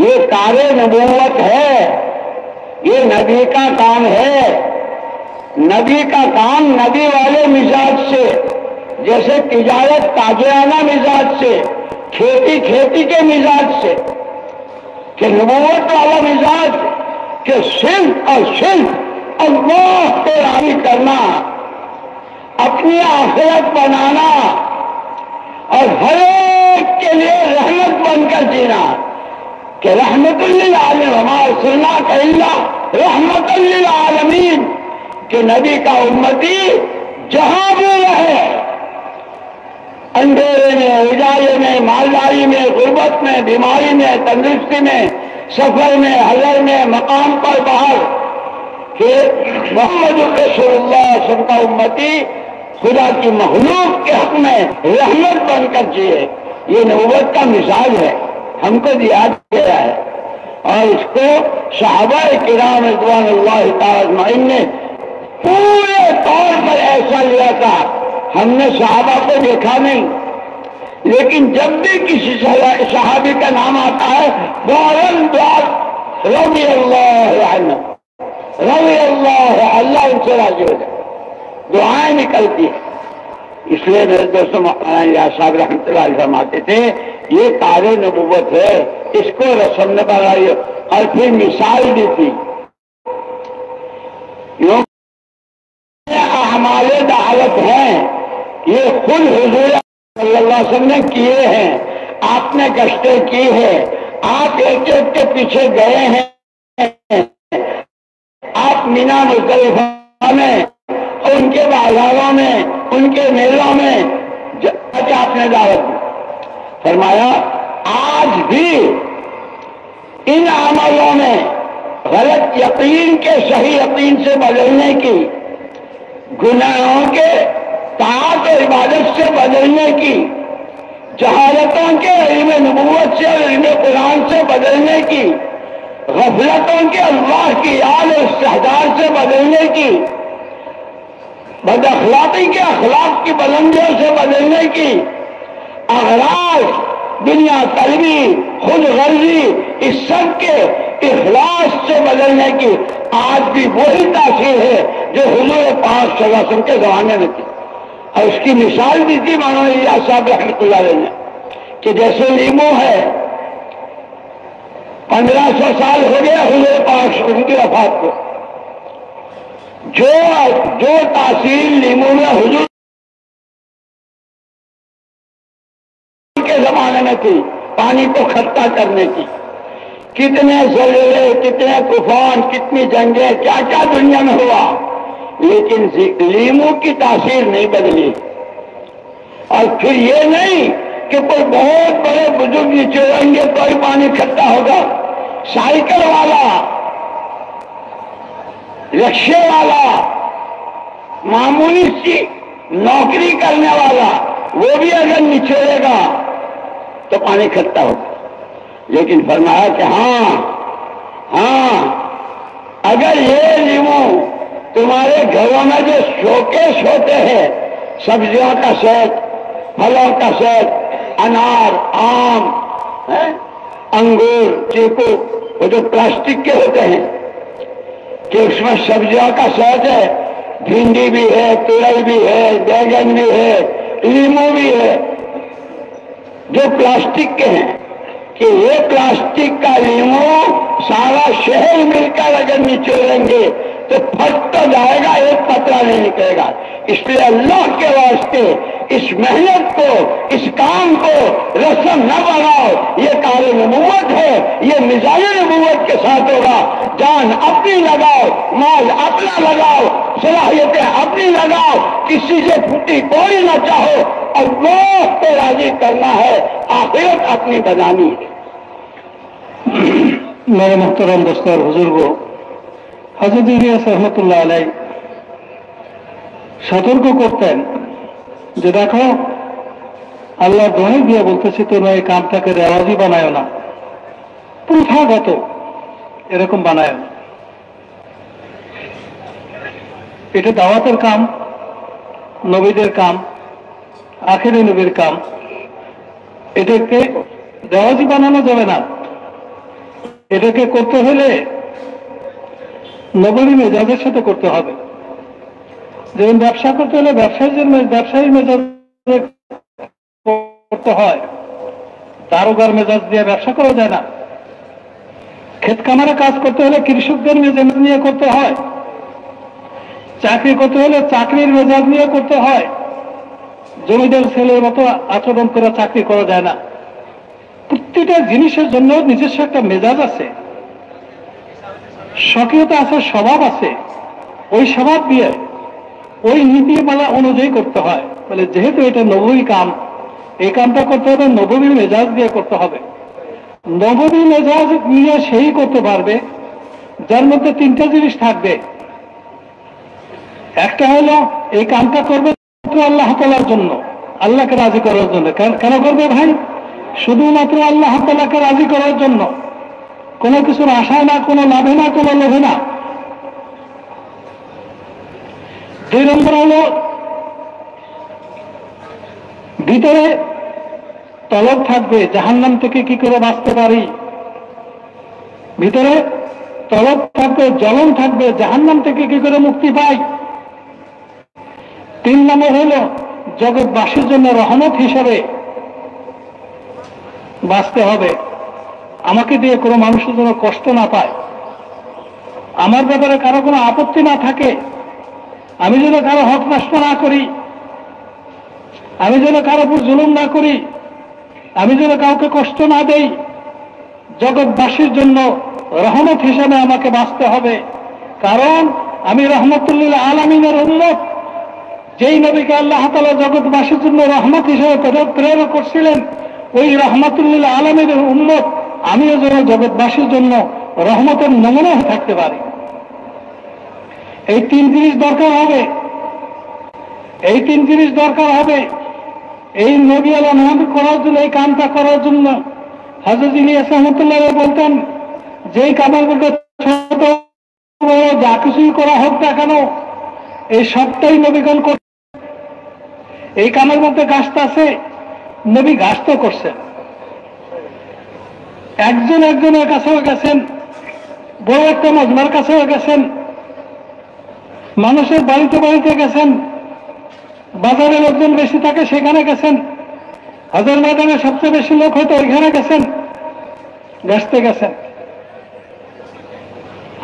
ये कारे नबूवत है, ये नबी का काम है। नबी का काम नबी वाले मिजाज से, जैसे तिजारत ताजराना मिजाज से, खेती खेती के मिजाज से, कि नबूवत वाला मिजाज, कि सिर्फ और सिर्फ अल्लाह को राजी करना, अपनी आखिरत बनाना और हर एक के लिए रहमत बनकर जीना, कि रहमतुल लिल आलमीन, वमा अर्सलनाका इल्ला रहमतुल लिल आलमीन, कि नबी का उम्मती जहां भी रहे, अंधेरे में, उजाले में, मालदारी में, गुर्बत में, बीमारी में, तंदुरुस्ती में, सफर में, हजर में, मकाम पर, बाहर, कि मोहम्मद रसूलुल्लाह सबका उम्मती खुदा की मखलूक के हक में रहमत बनकर जिए। ये नबूवत का मिसाल है, हमको दिया गया है। और इसको सहाबाए किराम रिज़वानुल्लाहि ताला अजमाइन ने पूरे तौर पर ऐसा लिया था। हमने सहाबा को देखा नहीं, लेकिन जब भी किसी सहाबी का नाम आता है, फौरन रज़ी अल्लाह अन्हु, रज़ी अल्लाह उनसे राजी हो जाए, दुआएं निकलती है। इसलिए मेरे दोस्तों मौलाना इलियास साहब रहमतुल्लाह अलैह फरमाते थे, ये कारे नबूवत है, इसको रस्म न बनाइए। और फिर मिसाल दी थी, अमाले दावत हैं, ये खुद हुजूर सल्लल्लाहु अलैहि वसल्लम ने किए हैं, आपने गश्तें की है, आप एक एक के पीछे गए हैं, आप मीना मुज़दलिफा में, उनके बाजारों में, उनके मेलों में जाके आपने दावत दी। फरमाया आज भी इन अमलों में गलत यकीन के सही यकीन से बदलने की, गुनाहों के ताअत और इबादत से बदलने की, जहालतों के इल्म नबूवत से और इल्म कुरान से बदलने की, गफलतों के अल्लाह की याद और इस्तेहदार से बदलने की, बदअखलाकी के अखलाक की बुलंदियों से बदलने की, अगराज दुनिया तलबी, खुद गर्जी, इस सब के इखलास से बदलने की आज भी वही तासीर है जो हुजूर पाक सल्लल्लाहु अलैहि वसल्लम के जमाने में थी। और उसकी मिसाल दी थी मौलाना इलियास साहब रहमतुल्लाह अलैह ने, कि जैसे लीमू है, 1500 साल हो गया हुजूर पाक उनकी वफात को, जो तासीर लीमू में हुजूर के जमाने में थी, पानी को खट्टा करने की, कितने ज़लज़ले, कितने तूफान, कितनी जंगें, क्या क्या दुनिया में हुआ, लेकिन लीमू की तासीर नहीं बदली। और फिर ये नहीं कि कोई बहुत बड़े बुजुर्ग निचोड़ेंगे तो ही पानी इकट्ठा होगा। साइकिल वाला, रिक्शे वाला, मामूली सी नौकरी करने वाला, वो भी अगर निचोड़ेगा तो पानी इकट्ठा होगा। लेकिन फरमाया कि हाँ, अगर ये लीमू तुम्हारे घरों में जो शोकेश होते हैं, सब्जियों का सेट, फलों का सेट, अनार, आम, अंगूर, चीकू, वो जो प्लास्टिक के होते हैं कि उसमें सब्जियों का सेट है, भिंडी भी है, तुरई भी है, बैगन भी है, लीमू भी है, जो प्लास्टिक के हैं, कि ये प्लास्टिक का लीमू सारा शहर मिलकर अगर निचोड़ेंगे तो फट तो जाएगा, एक पतला नहीं निकलेगा। इसलिए अल्लाह के वास्ते इस मेहनत को, इस काम को रस्म न बनाओ। ये कार नबूवत है, ये मिजाज नबूवत के साथ होगा। जान अपनी लगाओ, माल अपना लगाओ, सलाहियतें अपनी लगाओ, किसी से फूटी कोई न चाहो। अल्लाह को राजी करना है, आखिरत अपनी बनानी है। मेरे मुहतरम दोस्तों और बुजुर्गों, हजरत इलियास रहमतुल्लाह अलैह সতর্ক করতেন যে দেখো, আল্লাহ দোহাই দিয়ে বলতেছি তোমরা এই কামটাকে রেওয়াজি বানায় না, প্রথাগত এরকম বানায় না। এটা দাওয়াতের কাম, নবীদের কাম, আখেরি নবীর কাম। এটাকে রেওয়াজি বানানো যাবে না। এটাকে করতে হলে নবী মেজাজের সাথে করতে হবে। যেমন ব্যবসা করতে হলে ব্যবসায়ী মেজাজে করতে হয়, দারোগার মেজাজ দিয়ে ব্যবসা করা যায় না। ক্ষেত খামারে কাজ করতে হলে কৃষকদের মেজাজ নিয়ে করতে হয়, চাকরি করতে হলে চাকরির মেজাজ নিয়ে করতে হয়। জমিদার ছেলের মতো আচরণ করে চাকরি করা যায় না। প্রত্যেকটা জিনিসের জন্য নিজস্ব একটা মেজাজ আছে, স্বকীয়তা আছে, স্বভাব আছে। ওই স্বভাব দিয়ে ওই নীতিমালা অনুযায়ী করতে হয়। বলে যেহেতু এটা নবী কাম, এই কামটা করতে হবে নবী মেজাজ দিয়ে করতে হবে। নবী মেজাজ নিয়ে সেই করতে পারবে যার মধ্যে তিনটা জিনিস থাকবে। একটা হলো এই কামটা করবে আল্লাহ তাআলার জন্য, আল্লাহকে রাজি করার জন্য। কেন করবে ভাই? শুধুমাত্র আল্লাহ তাআলাকে রাজি করার জন্য, কোনো কিছুর আশায় না, কোনো লাভে না, কোনো লোভে না। দুই নম্বর হলো ভিতরে তলব থাকবে জাহান্নাম থেকে কি করে বাঁচতে পারি, ভিতরে তলব থাকবে, জ্বলন থাকবে জাহান্নাম থেকে কি করে মুক্তি পাই। তিন নম্বর হলো জগৎবাসীর জন্য রহমত হিসাবে বাঁচতে হবে। আমাকে দিয়ে কোনো মানুষের জন্য কষ্ট না পায়, আমার ব্যাপারে কারো কোনো আপত্তি না থাকে, আমি যেন কারো হক নষ্ট না করি, আমি যেন কারো উপর জুলুম না করি, আমি যেন কাউকে কষ্ট না দেই। জগৎবাসীর জন্য রহমত হিসাবে আমাকে বাঁচতে হবে, কারণ আমি রহমতুল্লিল আলামিনের উম্মত। যেই নবীকে আল্লাহ তাআলা জগৎবাসীর জন্য রহমত হিসাবে প্রেরণ করছিলেন, ওই রহমতুল্লিল আলামিনের উম্মত আমিও যেন জগৎবাসীর জন্য রহমতের নমুনা হয়ে থাকতে পারি। এই তিন জিনিস দরকার হবে, এই তিন জিনিস দরকার হবে এই নবী আল্লাহ মেহনত করার জন্য, এই কামটা করার জন্য। হযরত ইলিয়াস রাহমাতুল্লাহ বলতেন যেই কামের মধ্যে ছোট বড় যা কিছুই করা হোক না কেন, এই সবটাই নবীগণ করতেন। এই কামের মধ্যে গাছটা আছে, নবী গাছটা করছেন। একজনের কাছেও গেছেন, বড় একটা মজমার কাছেও গেছেন, মানুষের বাড়িতে বাড়িতে গেছেন, বাজারে লোকজন বেশি থাকে সেখানে গেছেন, হাজার ময়দানে সবচেয়ে বেশি লোক হয়তো ওইখানে গেছেন, গাছতে গেছেন।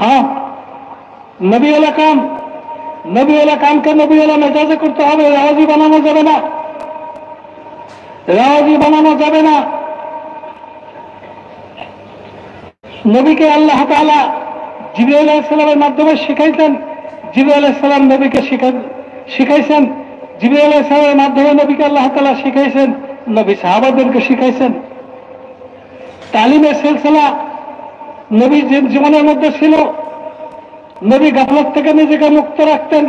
হ্যাঁ, নবীওয়ালা কাম, নবীওয়ালা কামকে নবীওয়ালা মেজাজে করতে হবে। রেওয়াজি বানানো যাবে না, রেওয়াজি বানানো যাবে না। নবীকে আল্লাহ তাআলা জিবরাইল আলাইহিস সালামের মাধ্যমে শিখাইতেন, জিবরাইল আলাইহিস সালাম নবীকে শিখাইছেন জিবরাইল আলাইহিস সালামের মাধ্যমে নবীকে আল্লাহ তাআলা শিখাইছেন, নবী সাহাবাদেরকে শিখাইছেন। তালিমের সিলসিলা নবীর জীবনের মধ্যে ছিল। নবী গাফলত থেকে নিজেকে মুক্ত রাখতেন,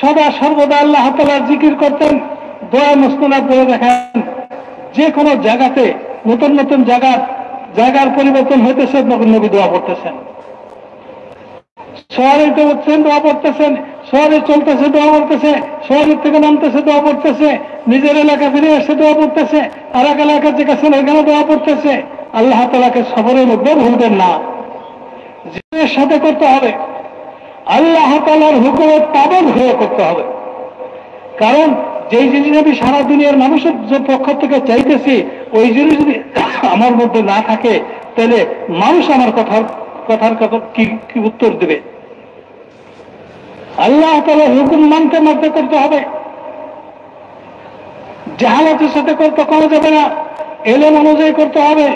সদা সর্বদা আল্লাহ তাআলার জিকির করতেন, দোয়া মুস্তানাদ করে দেখেন। যে কোনো জায়গাতে নতুন নতুন জায়গার পরিবর্তন হইতেছে, নবী দোয়া করতেছেন। শহরে উঠছেন, দোয়া পড়তেছেন, শহরে চলতেছে, দোয়া পড়তেছে, শহরের থেকে নামতেছে, দোয়া পড়তেছে, নিজের এলাকা ফিরে এসে দোয়া পড়তেছে, আর এক এলাকা যে গেছেন ওইখানে দোয়া পড়তেছে। আল্লাহ তাআলাকে সবরের মধ্যে ভুলবেন না, জীবনের সাথে করতে হবে, আল্লাহ তাআলার হুকুমের পাবন হয়ে করতে হবে। কারণ যেই জিনিস আমি সারা দুনিয়ার মানুষের পক্ষ থেকে চাইতেছি, ওই জিনিস যদি আমার মধ্যে না থাকে, তাহলে মানুষ আমার কথার কি উত্তর দেবে? আল্লাহ তাআলার হুকুম মানতে করতে হবে, জাহালাতের সাথে করতে করা যাবে না, এলেম অনুযায়ী করতে হবে,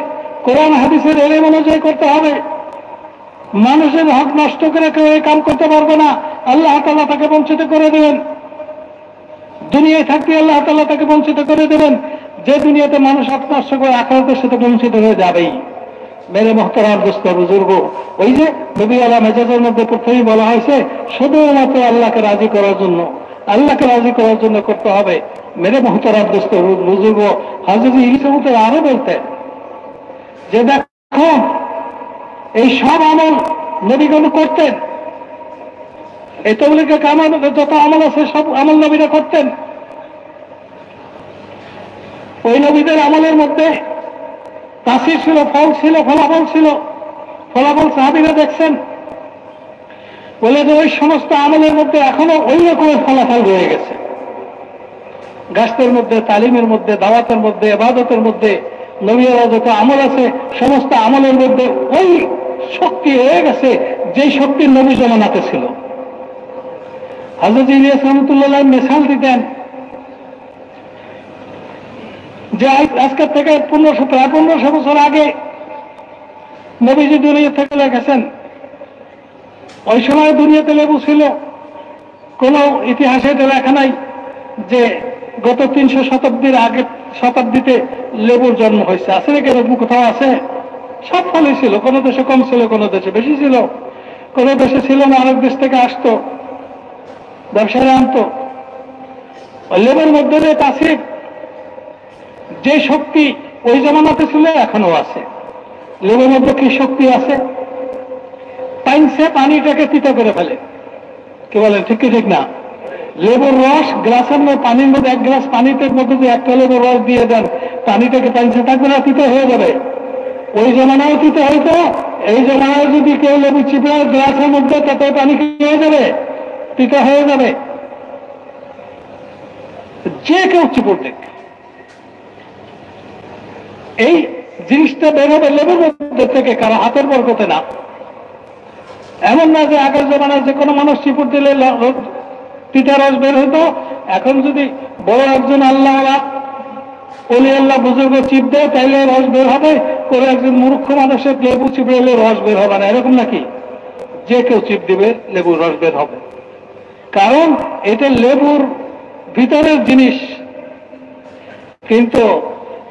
কোরআন হাদিসের এলেম অনুযায়ী করতে হবে। মানুষের হক নষ্ট করে কেউ এই কাম করতে পারবে না, আল্লাহ তাআলা তাকে বঞ্চিত করে দেবেন। দুনিয়ায় থাকতে আল্লাহ তাআলা তাকে বঞ্চিত করে দেবেন। যে দুনিয়াতে মানুষ হক নষ্ট করে আখিরাতের সাথে বঞ্চিত হয়ে যাবেই। মেরে মোহতারাম দোস্ত বুজুর্গ, ওই যে নবী আলা মেজাজের মধ্যে প্রথমেই বলা হয়েছে, শুধুমাত্র আল্লাহকে রাজি করার জন্য, আল্লাহকে রাজি করার জন্য করতে হবে। মেরে মোহতারাম দোস্ত বুজুর্গ, হযরত ইলিয়াস আরো বলতেন যে দেখো, এই সব আমল নবীগণ করতেন, এই তাবলীগের কামাল যত আমল আছে সব আমল নবীরা করতেন। ওই নবীদের আমলের মধ্যে তাসির ছিল, ফল ছিল, ফলাফল ছিল। ফলাফল সাহাবীরা দেখছেন, বলে যে ওই সমস্ত আমলের মধ্যে এখনো ওই রকমের ফলাফল রয়ে গেছে। গাছতের মধ্যে, তালিমের মধ্যে, দাওয়াতের মধ্যে, ইবাদতের মধ্যে নবীরা যত আমল আছে সমস্ত আমলের মধ্যে ওই শক্তি রয়ে গেছে, যেই শক্তি নবী জমানাতে ছিল। হযরত ইলিয়াস রাহমাতুল্লাহ মিসাল দিতেন যে আজকের থেকে 1500 বছর আগে নবীজি দুনিয়া থেকে গেছেন। ওই সময় দুনিয়াতে লেবু ছিল, কোন ইতিহাসে লেখা নাই যে গত 300 শতাব্দীতে লেবুর জন্ম হয়েছে। আছে নাকি লেবু কোথাও আছে? সব ফলই ছিল, কোন দেশে কম ছিল, কোন দেশে বেশি ছিল, কোন দেশে ছিল না, অনেক দেশ থেকে আসতো, ব্যবসায়ীরা আনতো। লেবুর মধ্যে যে তাসির, যে শক্তি ওই জামানাতে ছিল এখনো আছে। লেবুর মধ্যে কি শক্তি আছে? পানিটাকে তিতা করে ফেলে। কি বলেন, ঠিক কি ঠিক না? লেবুর রস গ্লাসের মধ্যে, পানির মধ্যে 1 গ্লাস পানিতে মধ্যে যদি 1টা লেবুর রস দিয়ে দেন, পানিটাকে পাইনসে থাকবে না, তিতা হয়ে যাবে। ওই জামানায় তিতা হইতো, এই জামানায় যদি কেউ লেবু চিপে গ্লাসের মধ্যে, তাতে পানি কি হয়ে যাবে? তিতা হয়ে যাবে। যে কেউ চিপুর দেখ, এই জিনিসটা বের হবে লেবুর মধ্যে থেকে, কারো হাতের বরকতে না। এমন না যে আগের জমানায় যে কোনো মানুষ চিপুর দিলে তিতা রস বের হতো। এখন যদি বড় একজন আল্লাহ ওলি আল্লাহ বুজুর্গ চিপ দেয়, তাইলে রস বের হবে। করে একজন মূর্খ মানুষের লেবু চিপড়ে রস বের হবে না, এরকম নাকি? যে কেউ চিপ দিবে লেবুর রস বের হবে। কারণ এটা লেবুর ভিতরের জিনিস। কিন্তু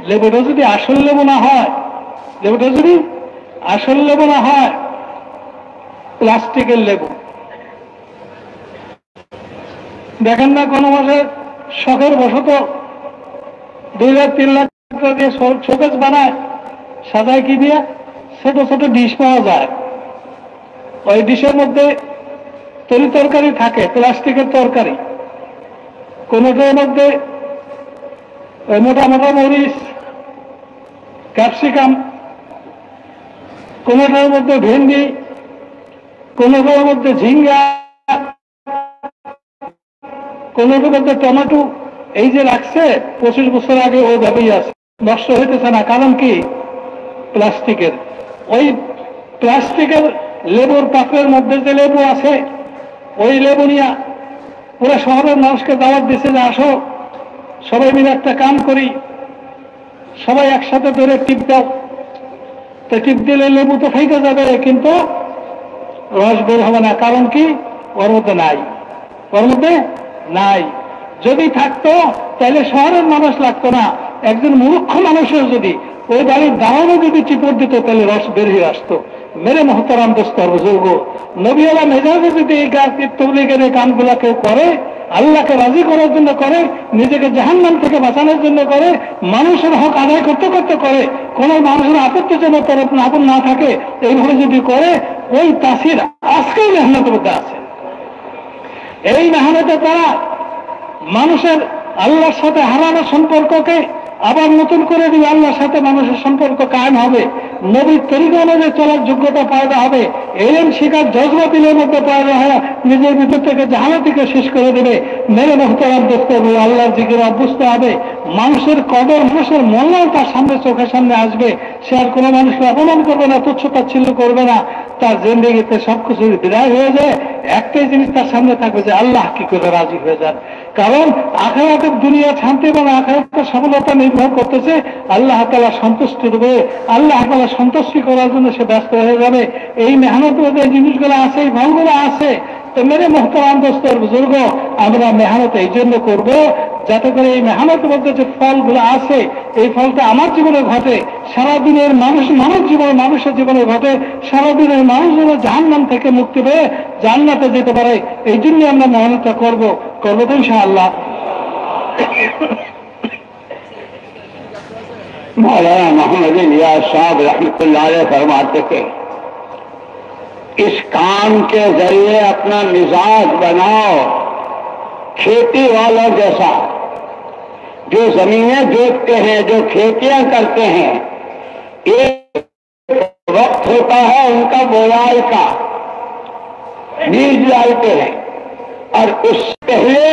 লেবুটা যদি আসল লেবু না হয়, প্লাস্টিকের লেবু। দেখেন না কোন মাসে শখের বশত 2 লাখ 3 লাখ টাকা দিয়ে শোকেস বানায়, সাজায় কি দিয়ে? ছোট ছোট ডিশ পাওয়া যায়। ওই ডিশের মধ্যে তরকারি থাকে, প্লাস্টিকের তরকারি। কোনটার মধ্যে মোটা মোটা মরিচ, ক্যাপসিকাম, কোনটার মধ্যে ভেন্ডি, কোনটার মধ্যে ঝিঙ্গা, কোনটার মধ্যে টমেটো। এই যে রাখছে 25 বছর আগে ও ভাবেই আছে, নষ্ট হইতেছে না। কারণ কি? প্লাস্টিকের। ওই প্লাস্টিকের লেবুর পাত্রের মধ্যে যে লেবু আছে, ওই লেবু নিয়ে পুরো শহরের মানুষকে দাওয়াত দিচ্ছে যে আসো, সবাই মিলে একটা কাম করি, সবাই একসাথে ধরে টিপ দাও। তো টিপ দিলে লেবু তো খাইতে যাবে, কিন্তু রস বের হবে না। কারণ কি? ওর মধ্যে নাই। যদি থাকতো তাহলে শহরের মানুষ লাগতো না, একজন মূর্খ মানুষের যদি ওই বাড়ির দাওয়ানো যদি চিপড় দিত তাহলে রস বের হয়ে আসতো। মেরে মহতারাম দোস্ত বুজুর্গ, নবীওয়ালা মেজাজে যদি এই তবলিগের এই কামগুলা কেউ করে, আল্লাহকে রাজি করার জন্য করে, নিজেকে জাহান্নাম থেকে বাঁচানোর জন্য করে, মানুষের হক আদায় করতে করতে করে, কোন মানুষের আপত্তিজনক আপন না থাকে, এইভাবে যদি করে, ওই তাসির আজকেই মেহনতের মধ্যে আছে। এই মেহনতে তারা মানুষের আল্লাহর সাথে হারানো সম্পর্ককে আবার নতুন করে দিয়ে আল্লাহর সাথে মানুষের সম্পর্ক কায়েম হবে, নবীর তরিকা অনুযায়ী চলার যোগ্যতা পয়দা হবে, এলেম শিকার জজবা দিলের মধ্যে পয়দা হয়ে নিজের ভিতর থেকে জাহালাতিকে শেষ করে দেবে। মেরে মোহতারাম দোস্ত, আল্লাহর জিকিরে অভ্যস্ত হবে, মানুষের কদর, মানুষের মূল্যায়ন তার সামনে চোখের সামনে আসবে। সে আর কোনো মানুষকে অপমান করবে না, তুচ্ছ-তাচ্ছিল্য করবে না। তার জিন্দেগিতে সবকিছু বিদায় হয়ে যায়, একটাই জিনিস তার সামনে থাকবে যে আল্লাহ কি করে রাজি হয়ে যান। কারণ আখিরাতের দুনিয়া শান্তি এবং আখিরাতের সফলতা নির্ভর করতেছে আল্লাহ তাআলা সন্তুষ্টির উপরে। আল্লাহ তাআলা সন্তুষ্টি করার জন্য সে ব্যস্ত হয়ে যাবে। এই মেহনত যে জিনিসগুলো আছে, এই ফলগুলো আছে, তো মেরে মোহতারাম দোস্তর বুজুর্গ, আমরা মেহনত এই জন্য করবো যাতে করে এই মেহনতের মধ্যে যে ফলগুলো আছে, এই ফলটা আমার জীবনে ঘটে, সারাদিনের মানুষের জীবনে ঘটে, সারাদিনের মানুষ যেন জাহান্নাম থেকে মুক্তি পেয়ে জান্নাতে যেতে পারে। এই জন্য আমরা মেহনতটা করবো তো ইনশাআল্লাহ। मौलाना मोहम्मद इलियास साहब रहमतुल्लाह अलैह फरमाते थे, इस काम के जरिए अपना मिजाज बनाओ खेती वालों जैसा, जो जमीनें जोतते हैं, जो खेतियां करते हैं, एक वक्त होता है उनका बोआई का, बीज डालते हैं और उससे पहले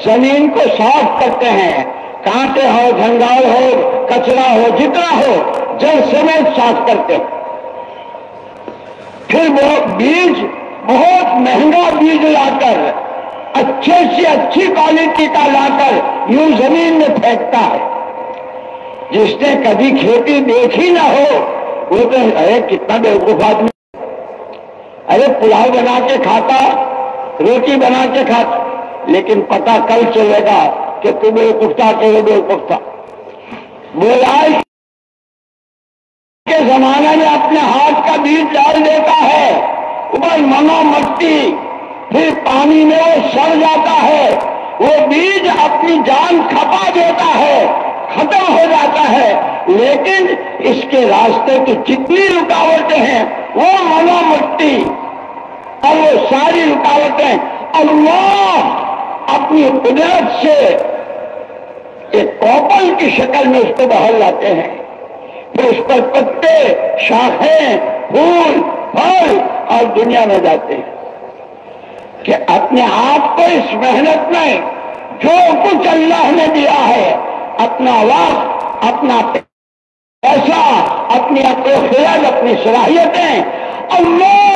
जमीन को साफ करते हैं, कांटे हो, झंगाल हो, कचरा हो, जितना हो जल समेत साफ करते हैं। फिर वो बीज बहुत महंगा बीज लाकर, अच्छे से अच्छी क्वालिटी का लाकर यूं जमीन में फेंकता है। जिसने कभी खेती देखी ना हो वो तो अरे कितना बेवकूफ आदमी, अरे पुलाव बना के खाता, रोटी बना के खाता, लेकिन पता कल चलेगा कि तू बेवकूफ था कि वो बेवकूफ था। बोलाई के जमाने में अपने हाथ का बीज डाल देता है, ऊपर मनो मट्टी, फिर पानी में वो सड़ जाता है, वो बीज अपनी जान खपा देता है, खत्म हो जाता है। लेकिन इसके रास्ते की जितनी रुकावटें हैं वो मनो मट्टी और वो सारी रुकावटें अल्लाह अपनी कुदरत से एक कॉपल की शक्ल में उसको बहल लाते हैं, फिर उस पर पत्ते, शाखें, फूल, फल और दुनिया में जाते हैं। कि अपने आप को इस मेहनत में जो कुछ अल्लाह ने दिया है, अपना वक्त, अपना पैसा, अपनी अक्ल-ओ-खिरद, अपनी सलाहियतें अल्लाह